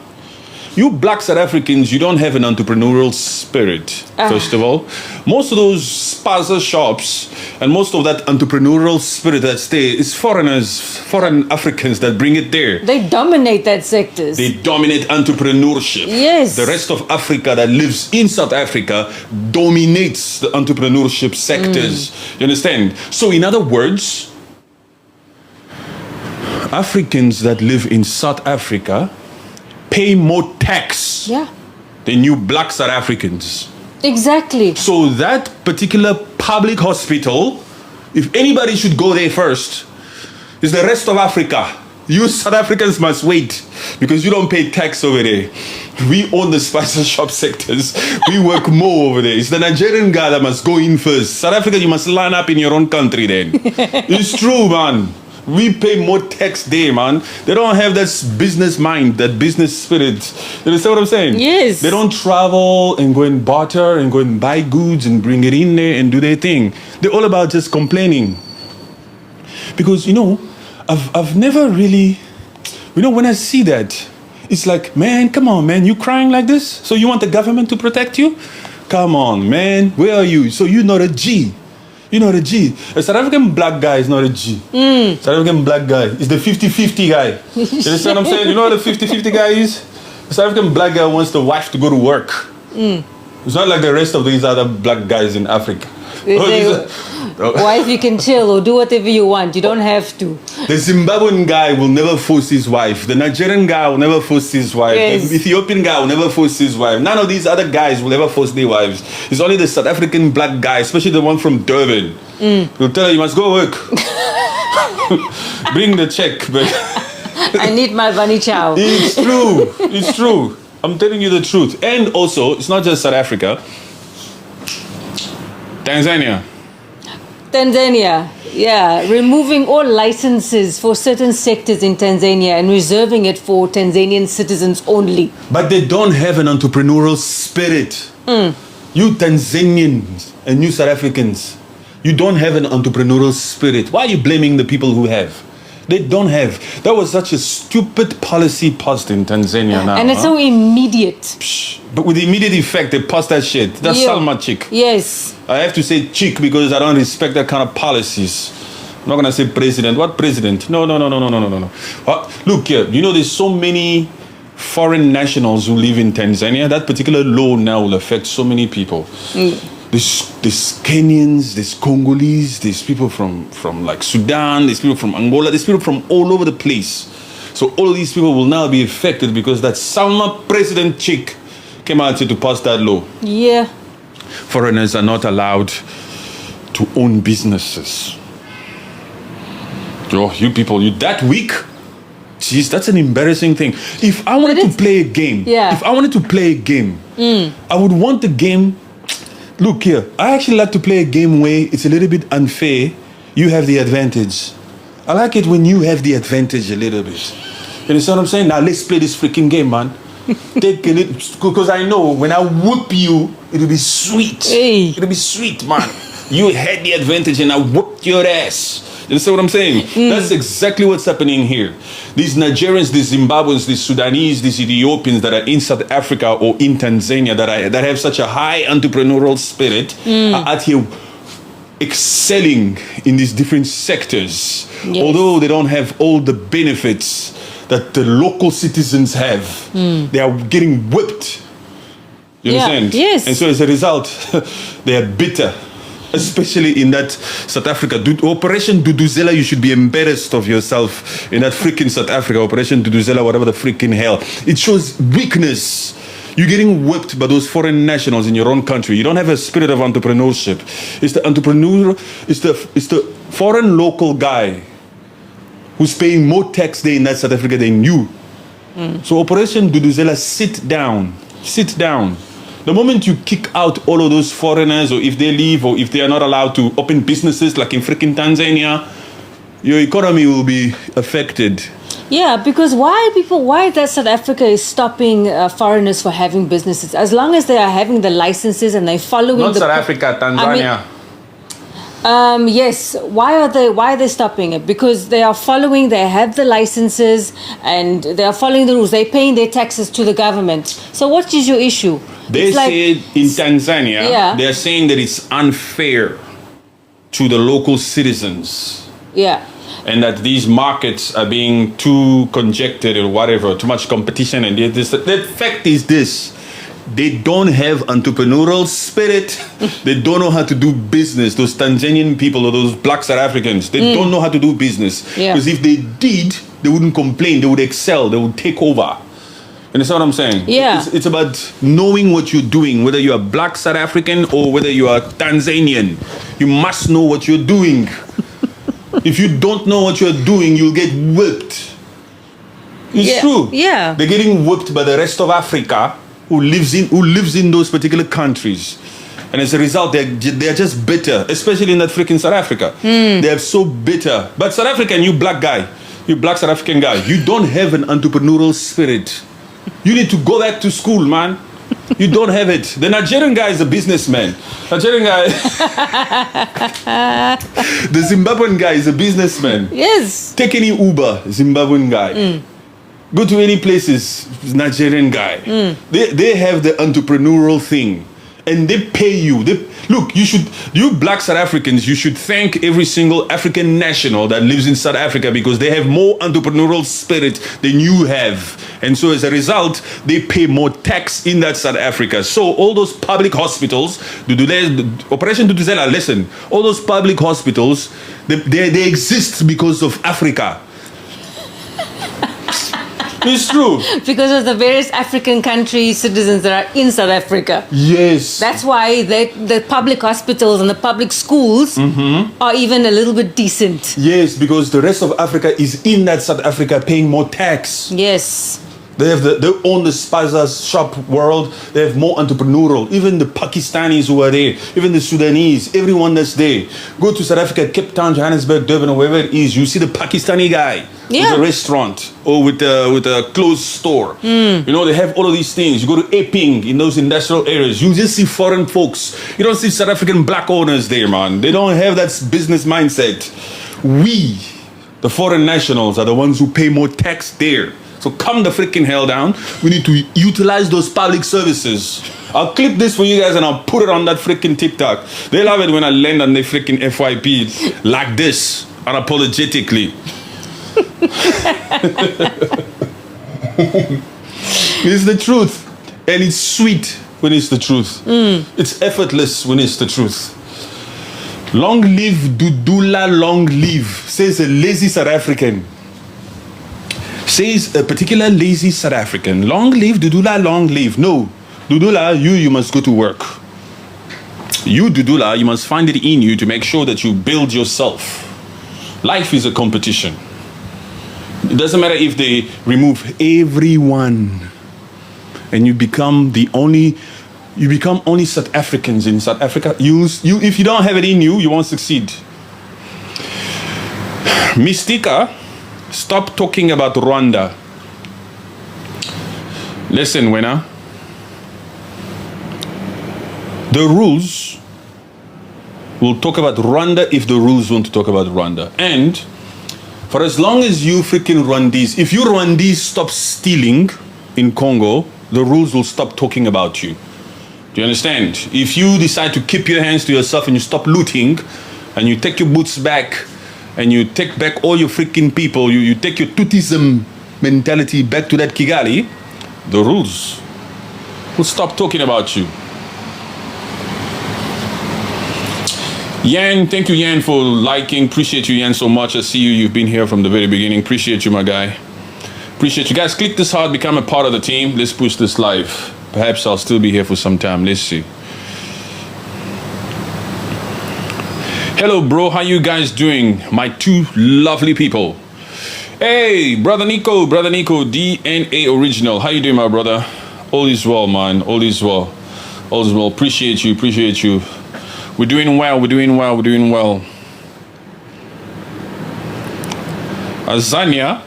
You black South Africans, you don't have an entrepreneurial spirit, first of all. Most of those spaza shops and most of that entrepreneurial spirit that's there is foreigners, foreign Africans that bring it there. They dominate that sectors. They dominate entrepreneurship. Yes. The rest of Africa that lives in South Africa dominates the entrepreneurship sectors. You understand? So in other words, Africans that live in South Africa pay more tax than you black South Africans. Exactly. So that particular public hospital, if anybody should go there first, is the rest of Africa. You South Africans must wait because you don't pay tax over there. We own the spice shop sectors. We work more over there. It's the Nigerian guy that must go in first. South Africa, you must line up in your own country then. It's true, man. We pay more tax there, man. They don't have that business mind, that business spirit. You understand what I'm saying? Yes. They don't travel and go and barter and go and buy goods and bring it in there and do their thing. They're all about just complaining. Because, I've never really, when I see that, it's like, man, come on, man, you crying like this? So you want the government to protect you? Come on, man, where are you? So you're not a G. You're not a G. A South African black guy is not a G. South African black guy is the 50-50 guy. You understand what I'm saying? You know what the 50-50 guy is? The South African black guy wants the wife to go to work. It's not like the rest of these other black guys in Africa. Wife, you can chill or do whatever you want. You don't have to. The Zimbabwean guy will never force his wife. The Nigerian guy will never force his wife. Yes. The Ethiopian guy will never force his wife. None of these other guys will ever force their wives. It's only the South African black guy, especially the one from Durban. He'll tell her, you must go work. Bring the check. But I need my bunny chow. It's true. It's true. I'm telling you the truth. And also, it's not just South Africa. Tanzania, yeah, removing all licenses for certain sectors in Tanzania and reserving it for Tanzanian citizens only. But they don't have an entrepreneurial spirit. You Tanzanians and you South Africans, you don't have an entrepreneurial spirit. Why are you blaming the people who have? They don't have. That was such a stupid policy passed in Tanzania now. And it's so immediate. But with immediate effect, they passed that shit. That's Salma chick. Yes. I have to say chick because I don't respect that kind of policies. I'm not going to say president. What president? No. Look here, there's so many foreign nationals who live in Tanzania. That particular law now will affect so many people. There's Kenyans, there's Congolese, there's people from like Sudan, there's people from Angola, there's people from all over the place. So all of these people will now be affected because that Salma president chick came out to pass that law. Yeah. Foreigners are not allowed to own businesses. You people, you that weak? Jeez, that's an embarrassing thing. If I wanted to play a game, I would want the game. Look here, I actually like to play a game where it's a little bit unfair. You have the advantage. I like it when you have the advantage a little bit. You understand what I'm saying? Now let's play this freaking game, man. Take a little, because I know when I whoop you, it'll be sweet. Hey. It'll be sweet, man. You had the advantage and I whooped your ass. You understand what I'm saying? That's exactly what's happening here. These Nigerians, these Zimbabweans, these Sudanese, these Ethiopians that are in South Africa or in Tanzania that have such a high entrepreneurial spirit are out here excelling in these different sectors. Yes. Although they don't have all the benefits that the local citizens have. They are getting whipped. You understand? Yes. And so as a result, they are bitter. Especially in that South Africa. Operation Duduzela, you should be embarrassed of yourself in that freaking South Africa. Operation Duduzela, whatever the freaking hell. It shows weakness. You're getting whipped by those foreign nationals in your own country. You don't have a spirit of entrepreneurship. It's the entrepreneur, it's the foreign local guy who's paying more tax there in that South Africa than you. So Operation Duduzela, sit down. Sit down. The moment you kick out all of those foreigners, or if they leave, or if they are not allowed to open businesses like in freaking Tanzania, your economy will be affected. Yeah, because why that South Africa is stopping foreigners for having businesses? As long as they are having the licenses and they're following Not South Africa, Tanzania. Yes. Why are they stopping it? Because they have the licenses and they are following the rules. They're paying their taxes to the government. So what is your issue? They said in Tanzania, they're saying that it's unfair to the local citizens. Yeah. And that these markets are being too congested or whatever, too much competition. And the fact is this. They don't have entrepreneurial spirit. They don't know how to do business. Those Tanzanian people or those black South Africans, they don't know how to do business. Because if they did, they wouldn't complain. They would excel. They would take over. You understand what I'm saying? Yeah. It's about knowing what you're doing, whether you're a black South African or whether you are Tanzanian. You must know what you're doing. If you don't know what you're doing, you'll get whipped. It's true. Yeah. They're getting whipped by the rest of Africa who lives in those particular countries. And as a result, they're just bitter, especially in that freaking South Africa. They're so bitter. But South African, you black guy, you black South African guy, you don't have an entrepreneurial spirit. You need to go back to school, man. You don't have it. The Nigerian guy is a businessman. Nigerian guy, the Zimbabwean guy is a businessman. Yes. Take any Uber, Zimbabwean guy. Go to any places, Nigerian guy. They have the entrepreneurial thing. And they pay you. Look, you black South Africans, you should thank every single African national that lives in South Africa because they have more entrepreneurial spirit than you have. And so as a result, they pay more tax in that South Africa. So all those public hospitals, Operation Duduzela, listen, all those public hospitals, they exist because of Africa. It's true. Because of the various African country citizens that are in South Africa. Yes. That's why the public hospitals and the public schools are even a little bit decent. Yes, because the rest of Africa is in that South Africa paying more tax. Yes. They own the Spaza shop world. They have more entrepreneurial. Even the Pakistanis who are there, even the Sudanese, everyone that's there. Go to South Africa, Cape Town, Johannesburg, Durban, or wherever it is. You see the Pakistani guy with a restaurant or with a clothes store. You know, they have all of these things. You go to Eping in those industrial areas. You just see foreign folks. You don't see South African black owners there, man. They don't have that business mindset. We, the foreign nationals, are the ones who pay more tax there. So calm the freaking hell down. We need to utilize those public services. I'll clip this for you guys and I'll put it on that freaking TikTok. They love it when I land on the freaking FYP like this, unapologetically. It's the truth. And it's sweet when it's the truth. It's effortless when it's the truth. Long live Dudula, long live, says a lazy South African. Says a particular lazy South African. Long live Dudula, long live. No, Dudula, you must go to work. You, Dudula, you must find it in you to make sure that you build yourself. Life is a competition. It doesn't matter if they remove everyone and you become only South Africans in South Africa. If you don't have it in you, you won't succeed. Mystica, stop talking about Rwanda. Listen, winner. The rules will talk about Rwanda if the rules want to talk about Rwanda. And for as long as you freaking Rwandese, if you Rwandese stop stealing in Congo, the rules will stop talking about you. Do you understand? If you decide to keep your hands to yourself and you stop looting and you take your boots back and you take back all your freaking people, you take your Tutism mentality back to that Kigali, the rules will stop talking about you. Yan, thank you, Yan, for liking. Appreciate you, Yan, so much. I see you. You've been here from the very beginning. Appreciate you, my guy. Appreciate you. Guys, click this heart, become a part of the team. Let's push this live. Perhaps I'll still be here for some time. Let's see. Hello, bro. How you guys doing? My two lovely people. Hey, brother Nico, DNA original. How you doing, my brother? All is well, man. All is well. All is well. Appreciate you. Appreciate you. We're doing well. We're doing well. We're doing well. Azania.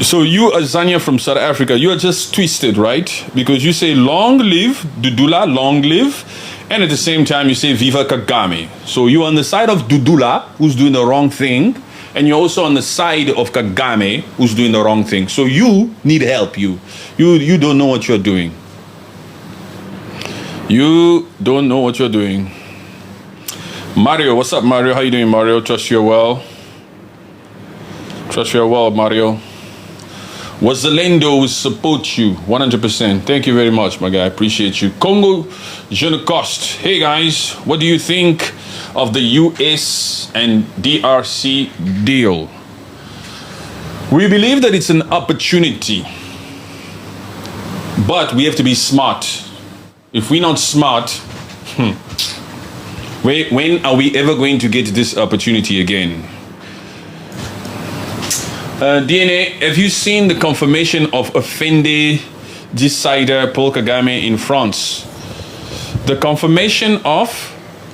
So you, Azania from South Africa, you are just twisted, right? Because you say long live Dudula, long live, and at the same time you say Viva Kagame. So you're on the side of Dudula, who's doing the wrong thing, and you're also on the side of Kagame, who's doing the wrong thing. So you need help. You don't know what you're doing. You don't know what you're doing. Mario, what's up, Mario? How you doing, Mario? Trust you're well. Trust you're well, Mario. Wazalendo will support you 100%. Thank you very much, my guy. Appreciate you. Congo, je ne coste. Hey, guys, what do you think of the US and DRC deal? We believe that it's an opportunity, but we have to be smart. If we're not smart, when are we ever going to get this opportunity again? DNA, have you seen the confirmation of offended decider Paul Kagame in France? The confirmation of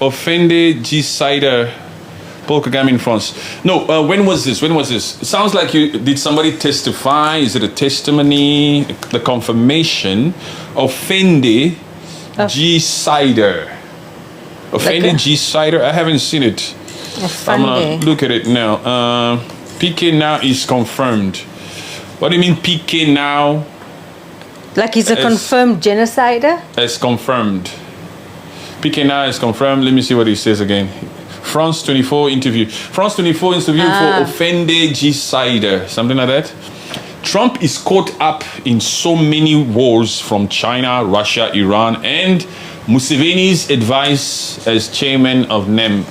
offended decider Paul Kagame in France. No, when was this? It sounds like did somebody testify? Is it a testimony? The confirmation offended decider. Offended decider? I haven't seen it. I'm going to look at it now. PK now is confirmed. What do you mean PK now? Like he's a confirmed genocider? As confirmed. PK now is confirmed. Let me see what he says again. France 24 interview. France 24 interview for offended genocider. Something like that. Trump is caught up in so many wars from China, Russia, Iran, and Museveni's advice as chairman of NEM.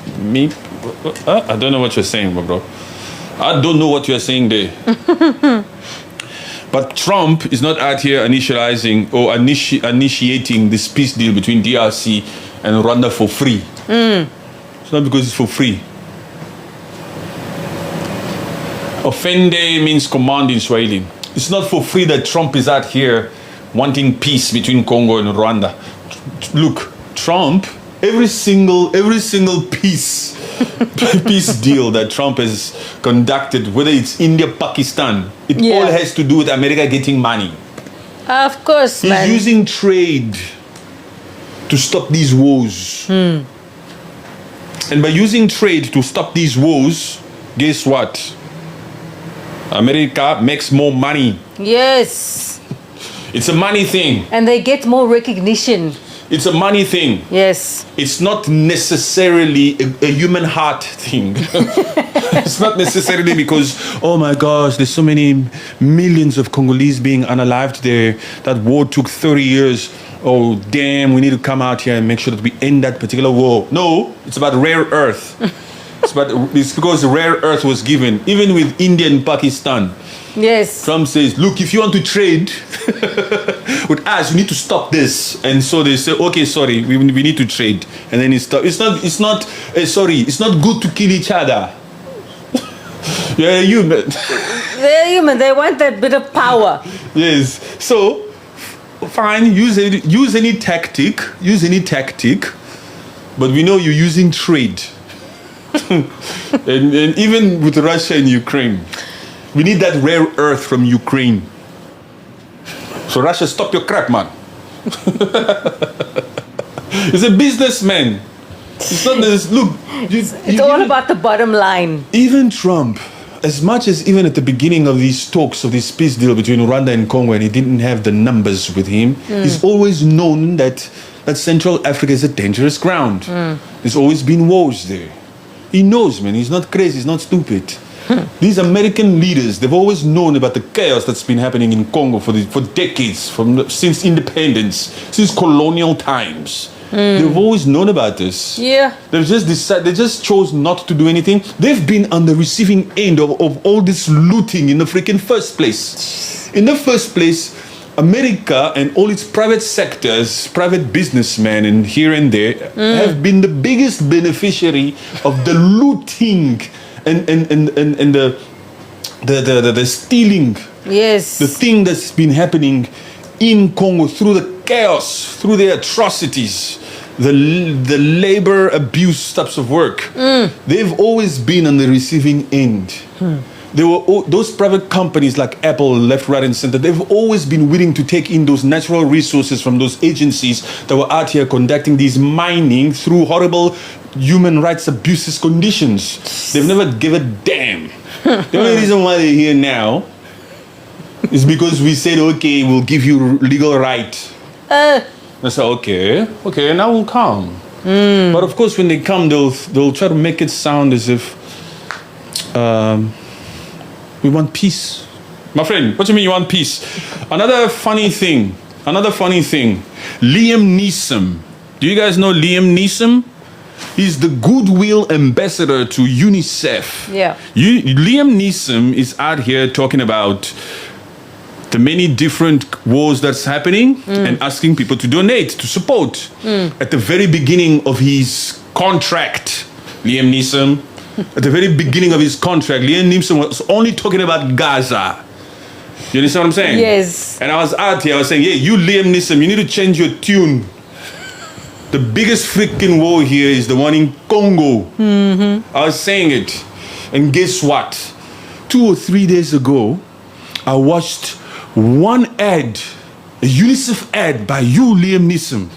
I don't know what you're saying, bro. I don't know what you're saying there. But Trump is not out here initiating this peace deal between DRC and Rwanda for free. It's not because it's for free. Offende means command in Swahili. It's not for free that Trump is out here wanting peace between Congo and Rwanda. Look, Trump, every single peace deal that Trump has conducted, whether it's India, Pakistan, it all has to do with America getting money. Of course, He's using trade to stop these wars. And by using trade to stop these wars, guess what? America makes more money. Yes. It's a money thing. And they get more recognition. It's a money thing. Yes. It's not necessarily a human heart thing. It's not necessarily because, oh my gosh, there's so many millions of Congolese being unalived there. That war took 30 years. Oh, damn, we need to come out here and make sure that we end that particular war. No, it's about rare earth. It's because rare earth was given, even with India and Pakistan. Yes. Trump says, look, if you want to trade with us, you need to stop this. And so they say, okay, sorry, we need to trade. And then it's not good to kill each other. You're human. They're human. They want that bit of power. Yes. So, fine, use any tactic, but we know you're using trade. and even with Russia and Ukraine, we need that rare earth from Ukraine. So Russia, stop your crap, man. He's a businessman. It's not this. Look, it's all about the bottom line. Even Trump, as much as even at the beginning of these talks of this peace deal between Rwanda and Congo, and he didn't have the numbers with him, he's always known that Central Africa is a dangerous ground. There's always been wars there. He knows, man. He's not crazy. He's not stupid. These American leaders, they've always known about the chaos that's been happening in Congo for decades, since independence, since colonial times. They've always known about this. Yeah. They've just decided, they just chose not to do anything. They've been on the receiving end of all this looting in the freaking first place. In the first place, America and all its private sectors, private businessmen and here and there have been the biggest beneficiary of the looting and the stealing. Yes. The thing that's been happening in Congo through the chaos, through the atrocities, the labor abuse types of work. They've always been on the receiving end. There were those private companies like Apple, left, right, and center. They've always been willing to take in those natural resources from those agencies that were out here conducting these mining through horrible human rights abuses conditions. They've never given a damn. The only reason why they're here now is because we said, okay, we'll give you legal right. They said, okay, now we'll come. But of course, when they come, they'll try to make it sound as if we want peace. My friend, what do you mean you want peace? Another funny thing. Liam Neeson. Do you guys know Liam Neeson? He's the goodwill ambassador to UNICEF. Yeah. Liam Neeson is out here talking about the many different wars that's happening and asking people to donate, to support. At the very beginning of his contract, Liam Neeson, At the very beginning of his contract, Liam Neeson was only talking about Gaza. You understand what I'm saying? Yes. And I was out here, I was saying, yeah, you Liam Neeson, you need to change your tune. The biggest freaking war here is the one in Congo. Mm-hmm. I was saying it. And guess what? 2 or 3 days ago, I watched one ad, a UNICEF ad by you, Liam Neeson.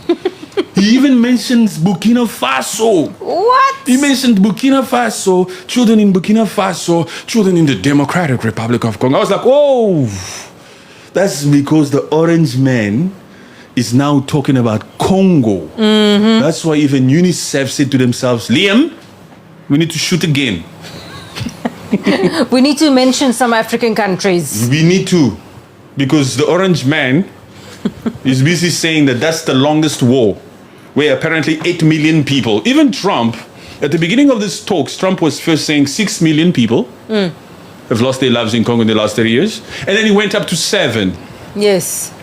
He even mentions Burkina Faso. What? He mentioned Burkina Faso, children in Burkina Faso, children in the Democratic Republic of Congo. I was like, oh, that's because the orange man is now talking about Congo. Mm-hmm. That's why even UNICEF said to themselves, Liam, we need to shoot again. We need to mention some African countries. We need to, because the orange man is busy saying that that's the longest war, where apparently 8 million people, even Trump, at the beginning of this talks, Trump was first saying 6 million people have lost their lives in Congo in the last 30 years. And then he went up to 7. Yes.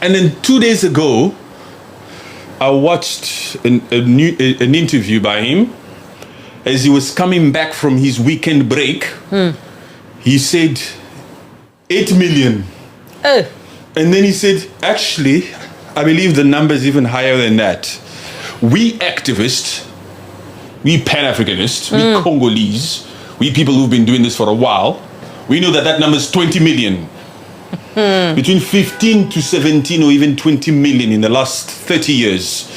And then 2 days ago, I watched an interview by him as he was coming back from his weekend break. He said 8 million. Oh. And then he said, actually, I believe the number is even higher than that. We activists, we Pan-Africanists, we Congolese, we people who've been doing this for a while, we know that that number is 20 million. Between 15 to 17 or even 20 million in the last 30 years.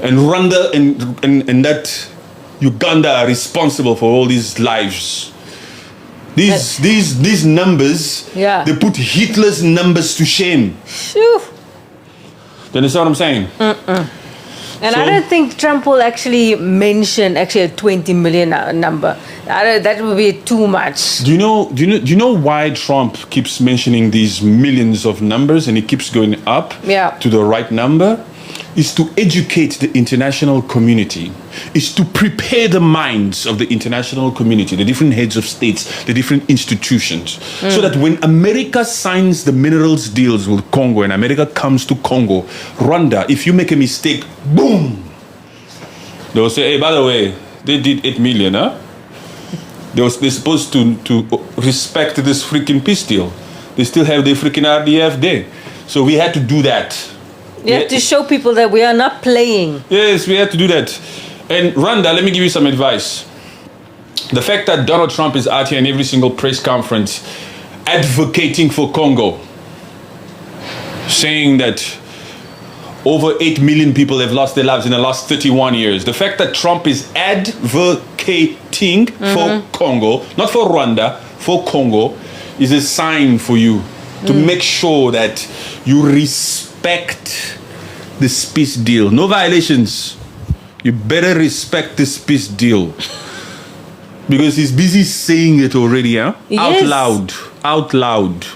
And Rwanda and that Uganda are responsible for all these lives. These numbers, they put Hitler's numbers to shame. Phew. Do you understand what I'm saying? And so, I don't think Trump will actually mention a 20 million number. That would be too much. Do you know why Trump keeps mentioning these millions of numbers and he keeps going up to the right number? Is to educate the international community, is to prepare the minds of the international community, the different heads of states, the different institutions, so that when America signs the minerals deals with Congo and America comes to Congo, Rwanda, if you make a mistake, boom, they'll say, hey, by the way, they did 8 million, huh? They're supposed to respect this freaking peace deal. They still have their freaking RDF there. So we had to do that. You have to show people that we are not playing. Yes, we have to do that. And Rwanda, let me give you some advice. The fact that Donald Trump is out here in every single press conference advocating for Congo, saying that over 8 million people have lost their lives in the last 31 years. The fact that Trump is advocating for Congo, not for Rwanda, for Congo, is a sign for you to make sure that you respect this peace deal. No violations. You better respect this peace deal. Because he's busy saying it already, huh? Yes. Out loud.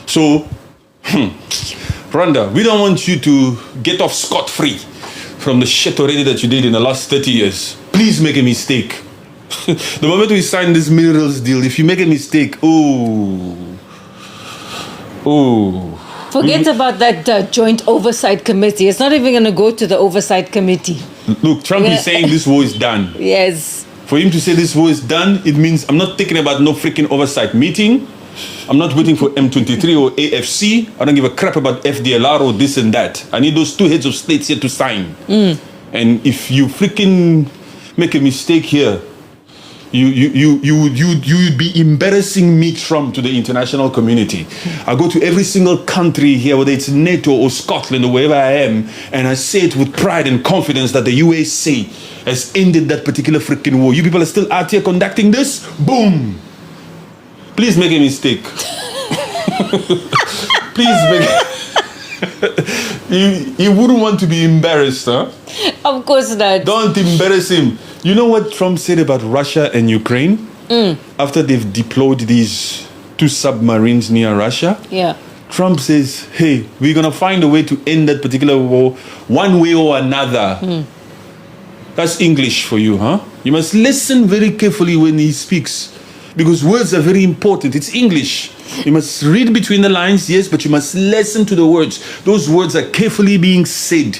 So, Rwanda, we don't want you to get off scot-free from the shit already that you did in the last 30 years. Please make a mistake. The moment we sign this minerals deal, if you make a mistake, Forget about that joint oversight committee. It's not even going to go to the oversight committee. Look, Trump is saying this war is done. Yes. For him to say this war is done, it means I'm not thinking about no freaking oversight meeting. I'm not waiting for M23 or AFC. I don't give a crap about FDLR or this and that. I need those two heads of states here to sign. And if you freaking make a mistake here, you would be embarrassing me, Trump, to the international community. I go to every single country here, whether it's NATO or Scotland or wherever I am, and I say it with pride and confidence that the USA has ended that particular freaking war. You people are still out here conducting this? Boom! Please make a mistake. Please make You wouldn't want to be embarrassed, huh? Of course not. Don't embarrass him. You know what Trump said about Russia and Ukraine? After they've deployed these 2 submarines near Russia? Yeah. Trump says, hey, we're going to find a way to end that particular war one way or another. That's English for you, huh? You must listen very carefully when he speaks, because words are very important. It's English. You must read between the lines, yes, but you must listen to the words. Those words are carefully being said.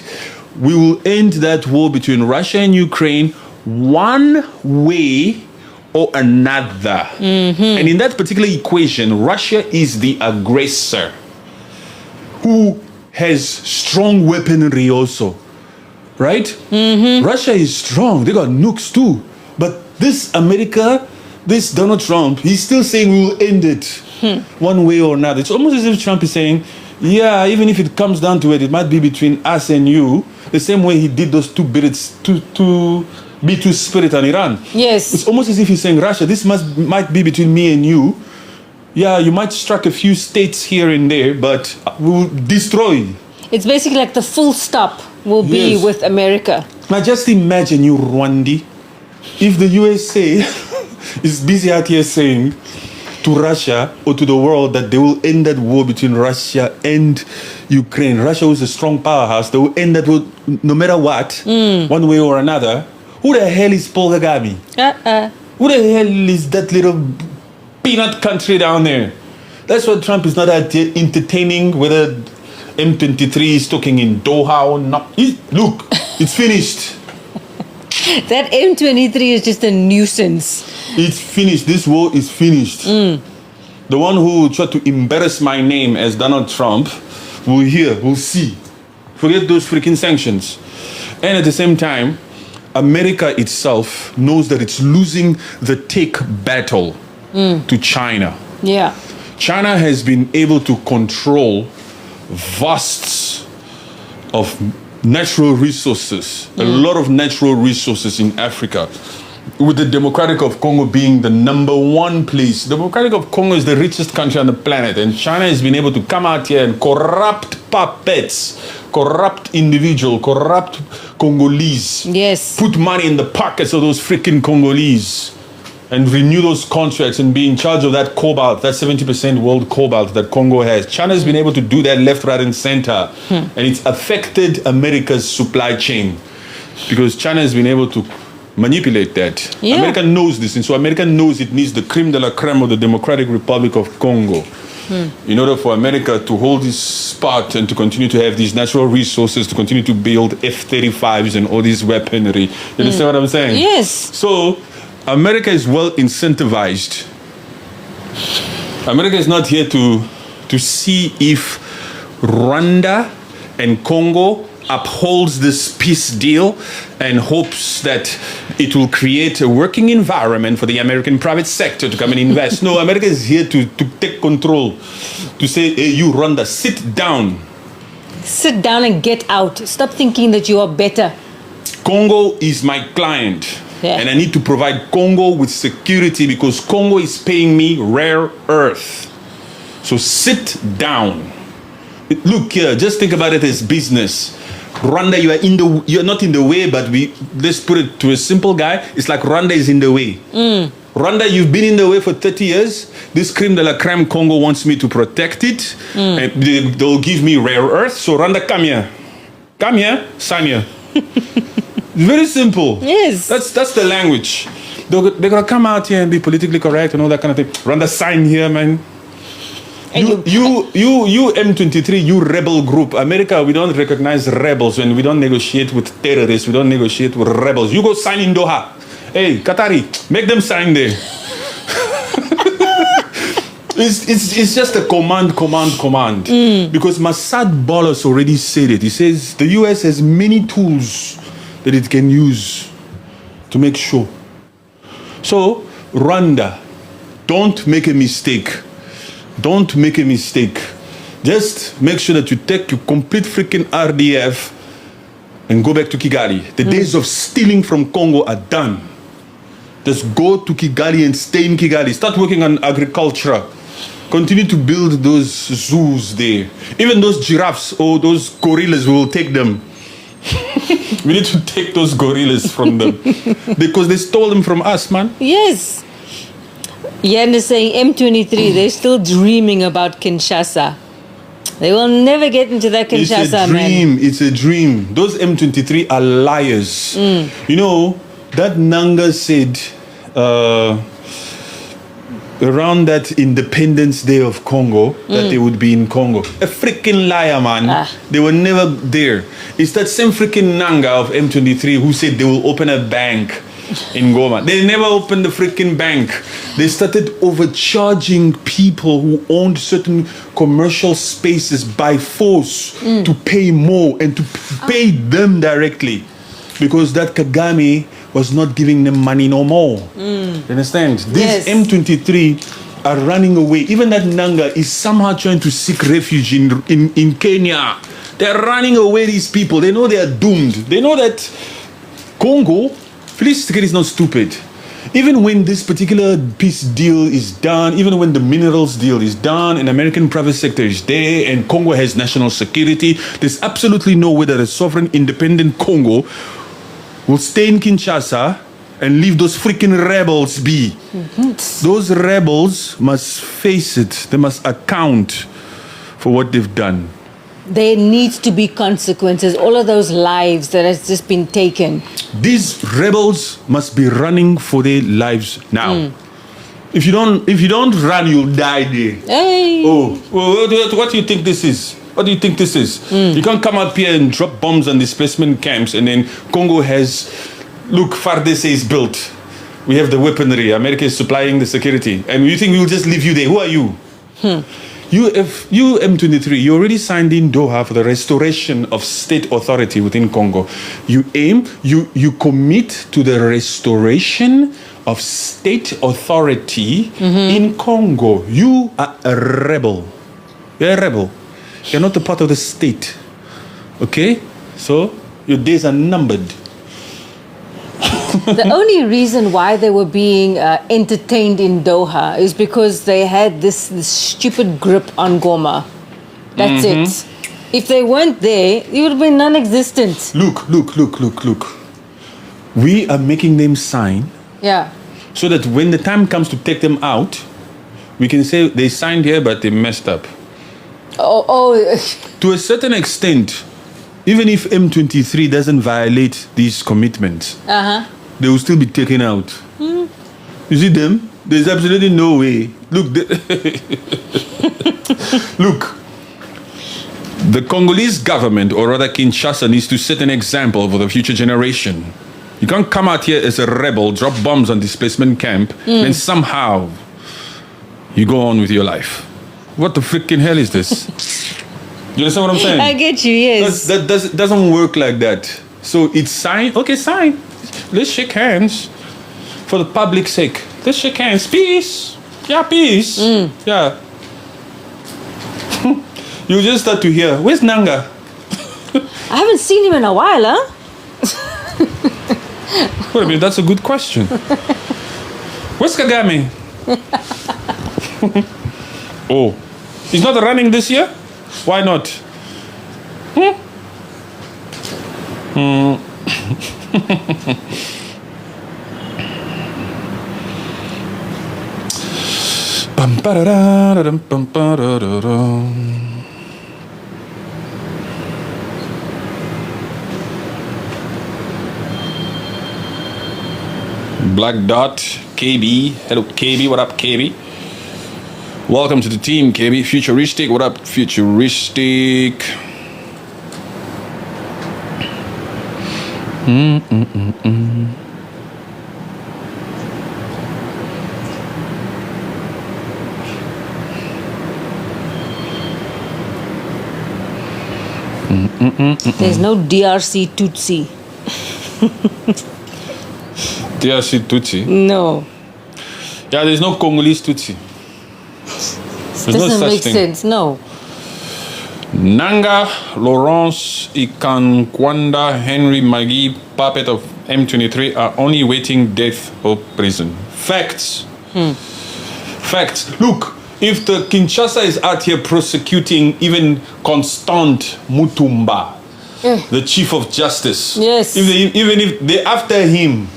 We will end that war between Russia and Ukraine one way or another. And in that particular equation, Russia is the aggressor who has strong weaponry also, right? Russia is strong. They got nukes too. But this America, this Donald Trump, he's still saying we will end it one way or another. It's almost as if Trump is saying, yeah, even if it comes down to it, it might be between us and you, the same way he did those two B2 spirit on Iran. Yes. It's almost as if he's saying, Russia, this might be between me and you. Yeah, you might strike a few states here and there, but we'll destroy. It's basically like the full stop will be with America. Now just imagine you, Rwanda, if the USA is busy out here saying to Russia or to the world that they will end that war between Russia and Ukraine. Russia was a strong powerhouse. They will end that war no matter what, one way or another. Who the hell is Paul Kagame? Who the hell is that little peanut country down there? That's why Trump is not entertaining whether M23 is talking in Doha or not. Look, it's finished. That M23 is just a nuisance. It's finished. This war is finished. The one who tried to embarrass my name as Donald Trump will hear, will see. Forget those freaking sanctions. And at the same time, America itself knows that it's losing the tech battle to China. Yeah. China has been able to control vasts of natural resources, a lot of natural resources in Africa, with the Democratic of Congo being the number one place. The Democratic of Congo is the richest country on the planet, and China has been able to come out here and corrupt puppets, corrupt individuals, corrupt Congolese. Yes. Put money in the pockets of those freaking Congolese and renew those contracts and be in charge of that cobalt, that 70% world cobalt that Congo has. China has been able to do that left, right, and center. And it's affected America's supply chain because China has been able to manipulate that. Yeah. America knows this, and so America knows it needs the creme de la creme of the Democratic Republic of Congo in order for America to hold this spot and to continue to have these natural resources, to continue to build F-35s and all these weaponry. You understand what I'm saying? Yes. So America is well incentivized. America is not here to see if Rwanda and Congo upholds this peace deal and hopes that it will create a working environment for the American private sector to come and invest. No, America is here to take control, to say, hey, you Rwanda, sit down. Sit down and get out. Stop thinking that you are better. Congo is my client. Yeah. And I need to provide Congo with security because Congo is paying me rare earth. So sit down. Look here, just think about it as business. Rwanda, you're not in the way, but let's put it to a simple guy. It's like Rwanda is in the way. Rwanda, you've been in the way for 30 years. This creme de la creme Congo wants me to protect it. And they'll give me rare earth. So Rwanda, come here. Come here, sign here. Very simple. Yes. That's the language. They're gonna come out here and be politically correct and all that kind of thing. Rwanda, sign here, man. You M23, you rebel group. America, we don't recognize rebels and we don't negotiate with terrorists. We don't negotiate with rebels. You go sign in Doha. Hey, Qatari, make them sign there. It's just a command. Because Mossad Bolos already said it. He says the US has many tools that it can use to make sure. So, Rwanda, don't make a mistake. Don't make a mistake. Just make sure that you take your complete freaking RDF and go back to Kigali. The days of stealing from Congo are done. Just go to Kigali and stay in Kigali. Start working on agriculture. Continue to build those zoos there. Even those giraffes or those gorillas, we will take them. We need to take those gorillas from them because they stole them from us, man. Yes. Yan is saying M23, they're still dreaming about Kinshasa. They will never get into that Kinshasa, man. It's a dream. Those M23 are liars. You know, that Nanga said around that Independence Day of Congo that they would be in Congo. A freaking liar, man. They were never there. It's that same freaking Nanga of M23 who said they will open a bank in Goma. They never opened the freaking bank. They started overcharging people who owned certain commercial spaces by force to pay more and to pay them directly, because that Kagame was not giving them money no more. You understand? This M23 are running away. Even that Nanga is somehow trying to seek refuge in Kenya. They're running away, these people. They know they are doomed. They know that Congo, Félix Tshisekedi is not stupid. Even when this particular peace deal is done, even when the minerals deal is done, and American private sector is there, and Congo has national security, there's absolutely no way that a sovereign, independent Congo will stay in Kinshasa and leave those freaking rebels be. Those rebels must face it. They must account for what they've done. There needs to be consequences. All of those lives that has just been taken. These rebels must be running for their lives now. If you don't run, you'll die there. Hey. Oh, what do you think this is? What do you think this is? You can't come up here and drop bombs on displacement camps, and then Congo has, look, FARDC is built. We have the weaponry. America is supplying the security. And you think we'll just leave you there? Who are you? You M23, you already signed in Doha for the restoration of state authority within Congo. You commit to the restoration of state authority in Congo. You are a rebel. You're a rebel. You're not a part of the state. Okay? So your days are numbered. The only reason why they were being entertained in Doha is because they had this stupid grip on Goma. That's it. If they weren't there, it would have been non-existent. Look. We are making them sign. Yeah. So that when the time comes to take them out, we can say they signed here, but they messed up. To a certain extent, even if M23 doesn't violate these commitments, they will still be taken out. You see them? There's absolutely no way. Look, look. The Congolese government, or rather Kinshasa, needs to set an example for the future generation. You can't come out here as a rebel, drop bombs on displacement camp, and somehow you go on with your life. What the freaking hell is this? You understand what I'm saying? I get you, yes. That doesn't work like that. So it's sign. Okay, sign. Let's shake hands for the public's sake. Let's shake hands. Peace. Yeah, peace. Yeah. You just start to hear, where's Nanga? I haven't seen him in a while, huh? Wait a minute, that's a good question. Where's Kagame? Oh, he's not running this year? Why not? Black Dot, KB. Hello, KB. What up, KB? Welcome to the team, KB. Futuristic. What up, Futuristic? There's no DRC Tutsi. DRC Tutsi? No. Yeah, there's no Congolese Tutsi. There's Doesn't no such make thing. sense, no. Nanga, Laurence, Ikankwanda, Henry Magui, puppet of M23 are only waiting death or prison. Facts. Facts. Look, if the Kinshasa is out here prosecuting even Constant Mutumba, the Chief of Justice, yes, even if they're after him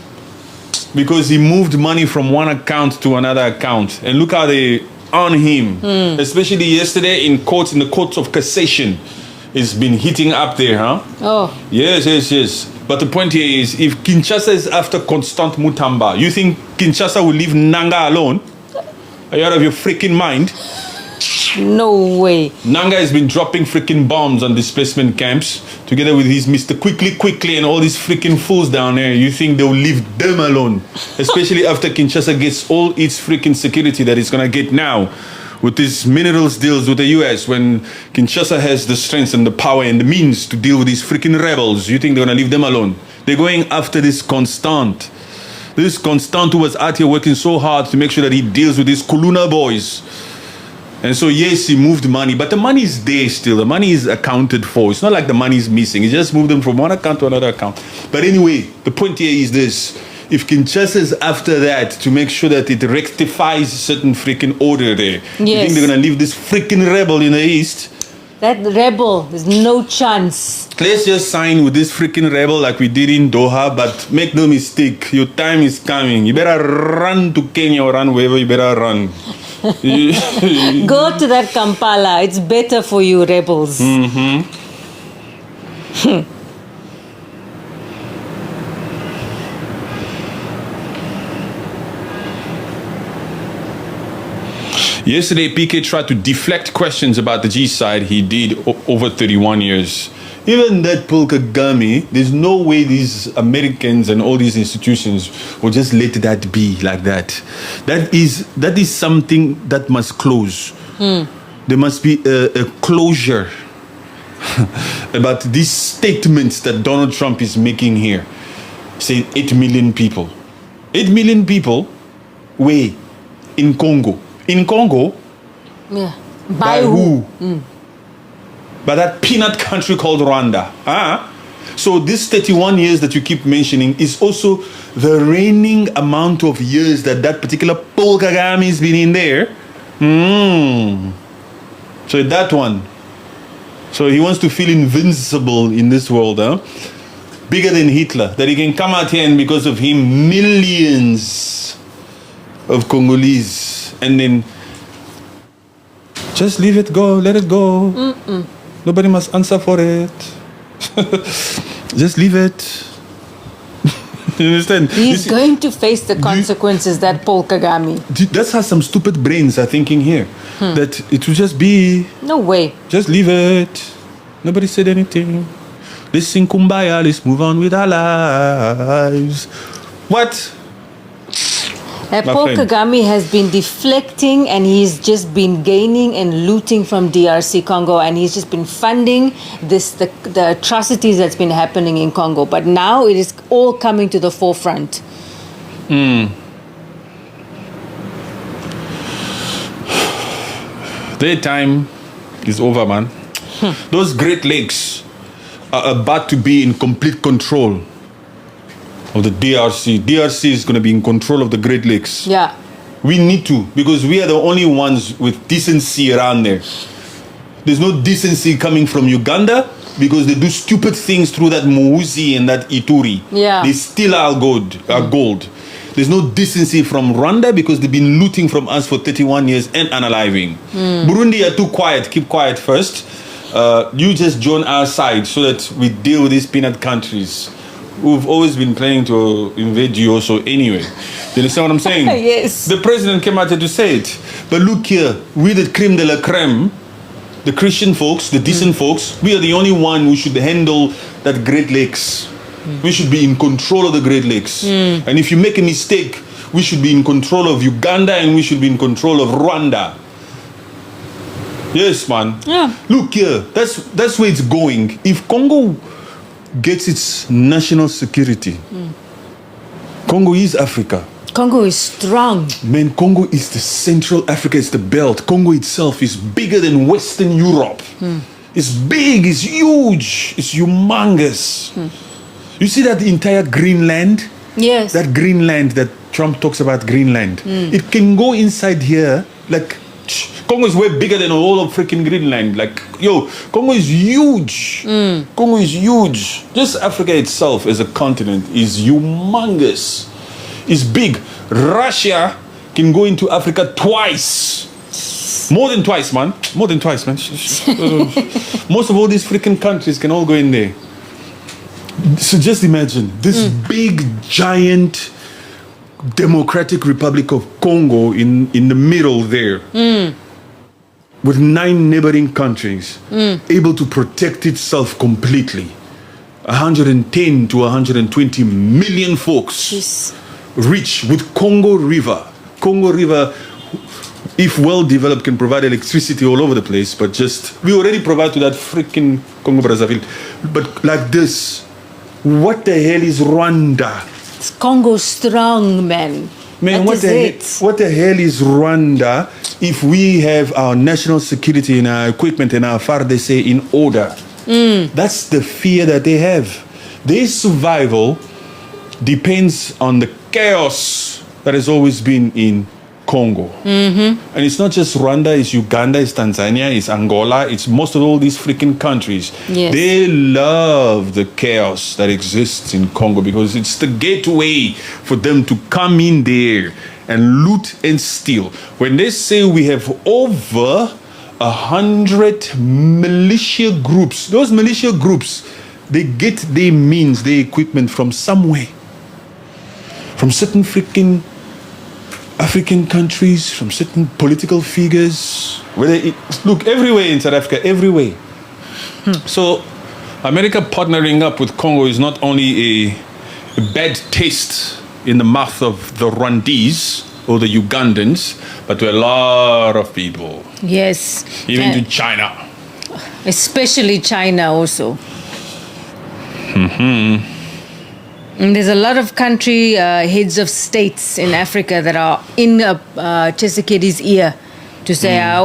because he moved money from one account to another account, and look how they on him, especially yesterday in the courts of cassation, it's been hitting up there, huh? Oh. Yes. But the point here is, if Kinshasa is after Constant Mutamba, you think Kinshasa will leave Nanga alone? Are you out of your freaking mind? No way. Nanga has been dropping freaking bombs on displacement camps together with his Mr. Quickly and all these freaking fools down there. You think they'll leave them alone? Especially after Kinshasa gets all its freaking security that it's gonna get now with these minerals deals with the US, when Kinshasa has the strength and the power and the means to deal with these freaking rebels. You think they're gonna leave them alone? They're going after this Constant. This Constant who was out here working so hard to make sure that he deals with these Kuluna boys. And so, yes, he moved money, but the money is there still. The money is accounted for. It's not like the money is missing. He just moved them from one account to another account. But anyway, the point here is this. If Kinshasa is after that to make sure that it rectifies certain freaking order there, you think they're going to leave this freaking rebel in the east? That rebel, there's no chance. Let's just sign with this freaking rebel like we did in Doha, but make no mistake, your time is coming. You better run to Kenya or run wherever you better run. Go to that Kampala. It's better for you, rebels. Yesterday, PK tried to deflect questions about the G side. He did over 31 years. Even that Paul Kagame, there's no way these Americans and all these institutions will just let that be like that. That is something that must close. There must be a closure about these statements that Donald Trump is making here, saying 8 million people. 8 million people, where? In Congo. In Congo? Yeah. By who? By that peanut country called Rwanda. So this 31 years that you keep mentioning is also the reigning amount of years that particular Paul Kagame has been in there. So that one. So he wants to feel invincible in this world, bigger than Hitler. That he can come out here and because of him, millions of Congolese. And then just leave it go, let it go. Nobody must answer for it. Just leave it. You understand? He's going to face the consequences, that Paul Kagame. That's how some stupid brains are thinking here. That it will just be... No way. Just leave it. Nobody said anything. Let's sing Kumbaya. Let's move on with our lives. What? Paul Kagame has been deflecting, and he's just been gaining and looting from DRC Congo, and he's just been funding the atrocities that's been happening in Congo. But now it is all coming to the forefront. Their time is over, man. Those Great Lakes are about to be in complete control of the DRC. DRC is going to be in control of the Great Lakes. Yeah. We need to, because we are the only ones with decency around there. There's no decency coming from Uganda because they do stupid things through that Muhuzi and that Ituri. Yeah. They steal our gold. There's no decency from Rwanda because they've been looting from us for 31 years and unaliving. Burundi are too quiet. Keep quiet first. You just join our side so that we deal with these peanut countries. We've always been planning to invade you also anyway. You understand what I'm saying? Yes. The president came out here to say it. But look here, we the creme de la creme, the Christian folks, the decent folks, we are the only one who should handle that Great Lakes. We should be in control of the Great Lakes. And if you make a mistake, we should be in control of Uganda and we should be in control of Rwanda. Yes, man. Yeah. Look here, that's where it's going. If Congo gets its national security, Congo is Africa. Congo is strong. Man, Congo is the Central Africa, it's the belt. Congo itself is bigger than Western Europe. It's big, it's huge, it's humongous. You see that entire Greenland? Yes. That Greenland that Trump talks about, Greenland. It can go inside here, like, Congo is way bigger than all of freaking Greenland. Like, yo, Congo is huge. Congo is huge. Just Africa itself as a continent is humongous. It's big. Russia can go into Africa twice. More than twice, man. More than twice, man. Most of all these freaking countries can all go in there. So just imagine this big, giant Democratic Republic of Congo in the middle there. with 9 neighboring countries, able to protect itself completely. 110 to 120 million folks. Jeez. Rich with Congo River. Congo River, if well developed, can provide electricity all over the place, but we already provide to that freaking Congo Brazzaville. But like this, what the hell is Rwanda? It's Congo strong, man. Man, what the hell is Rwanda if we have our national security and our equipment and our FARDC in order? That's the fear that they have. Their survival depends on the chaos that has always been in Congo. And it's not just Rwanda, it's Uganda, it's Tanzania, it's Angola, it's most of all these freaking countries. Yes. They love the chaos that exists in Congo because it's the gateway for them to come in there and loot and steal. When they say we have over 100 militia groups, those militia groups, they get their means, their equipment from somewhere. From certain freaking African countries, from certain political figures. Look, everywhere in South Africa, everywhere. So, America partnering up with Congo is not only a bad taste in the mouth of the Rwandese or the Ugandans, but to a lot of people. Yes. Even to China. Especially China also. And there's a lot of country heads of states in Africa that are in Tshisekedi's ear to say, I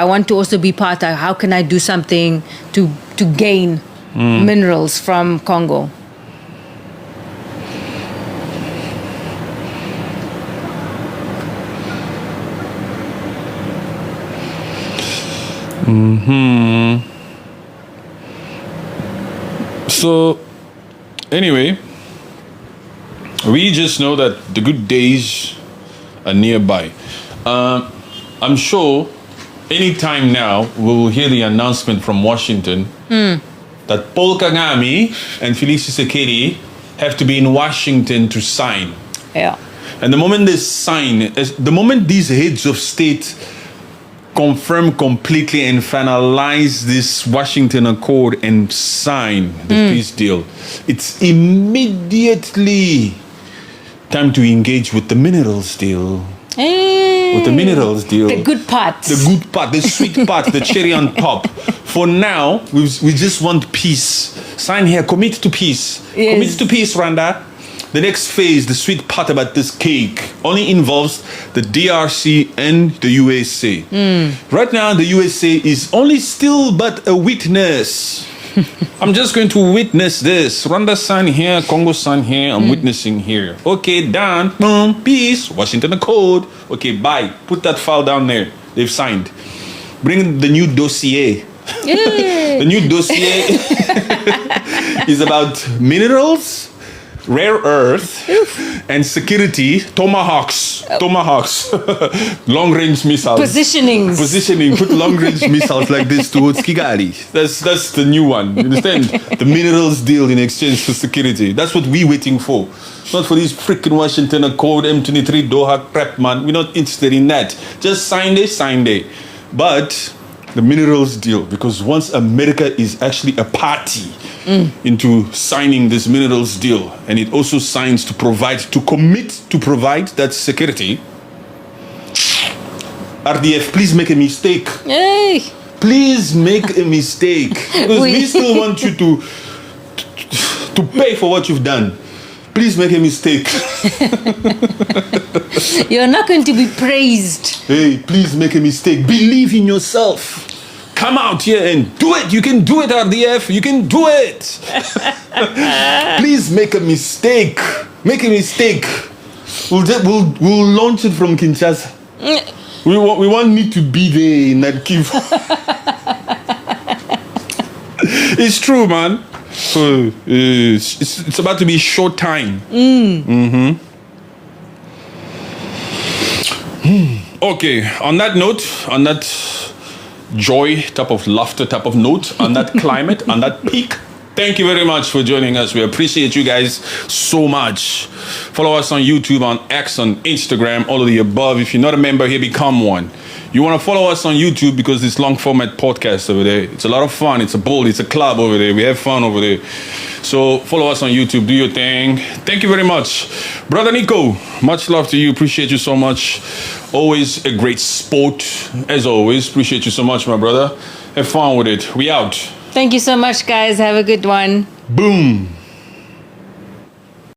want to also be part of, how can I do something to gain minerals from Congo? So, anyway, we just know that the good days are nearby. I'm sure anytime now we will hear the announcement from Washington that Paul Kagame and Félix Tshisekedi have to be in Washington to sign. Yeah. And the moment they sign, the moment these heads of state confirm completely and finalize this Washington Accord and sign the peace deal, it's immediately time to engage with the minerals deal. With the minerals deal. The good part. The good part, the sweet part, the cherry on top. For now, we just want peace. Sign here, commit to peace. Yes. Commit to peace, Rwanda. The next phase, the sweet part about this cake, only involves the DRC and the USA. Right now, the USA is only still but a witness. I'm just going to witness this. Rwanda sign here, Congo sign here, I'm witnessing here. Okay, done, boom, peace, Washington Accord. Okay, bye. Put that file down there. They've signed. Bring the new dossier. The new dossier is about minerals, rare earth, and security. Tomahawks, long-range missiles. Positioning. Put long-range missiles like this towards Kigali. That's the new one. You understand? The minerals deal in exchange for security. That's what we're waiting for. Not for these freaking Washington Accord, M23 Doha crap, man. We're not interested in that. Just sign it. But the minerals deal, because once America is actually a party into signing this minerals deal, and it also signs to commit to provide that security, RDF, please make a mistake. Hey. Please make a mistake. Because we still want you to pay for what you've done. Please make a mistake. You're not going to be praised. Hey, please make a mistake. Believe in yourself. Come out here and do it. You can do it, RDF. You can do it. Please make a mistake. Make a mistake. We'll launch it from Kinshasa. We want me to be there in that Kiev. It's true, man. So it's about to be short time. Okay, on that note, on that joy type of laughter type of note, on that climate, on that peak, thank you very much for joining us. We appreciate you guys so much. Follow us on YouTube, on X, on Instagram, all of the above. If you're not a member here, become one. You want to follow us on YouTube because this long format podcast over there, it's a lot of fun. It's a bowl. It's a club over there. We have fun over there. So follow us on YouTube. Do your thing. Thank you very much. Brother Nico, much love to you. Appreciate you so much. Always a great sport. As always, appreciate you so much, my brother. Have fun with it. We out. Thank you so much, guys. Have a good one. Boom.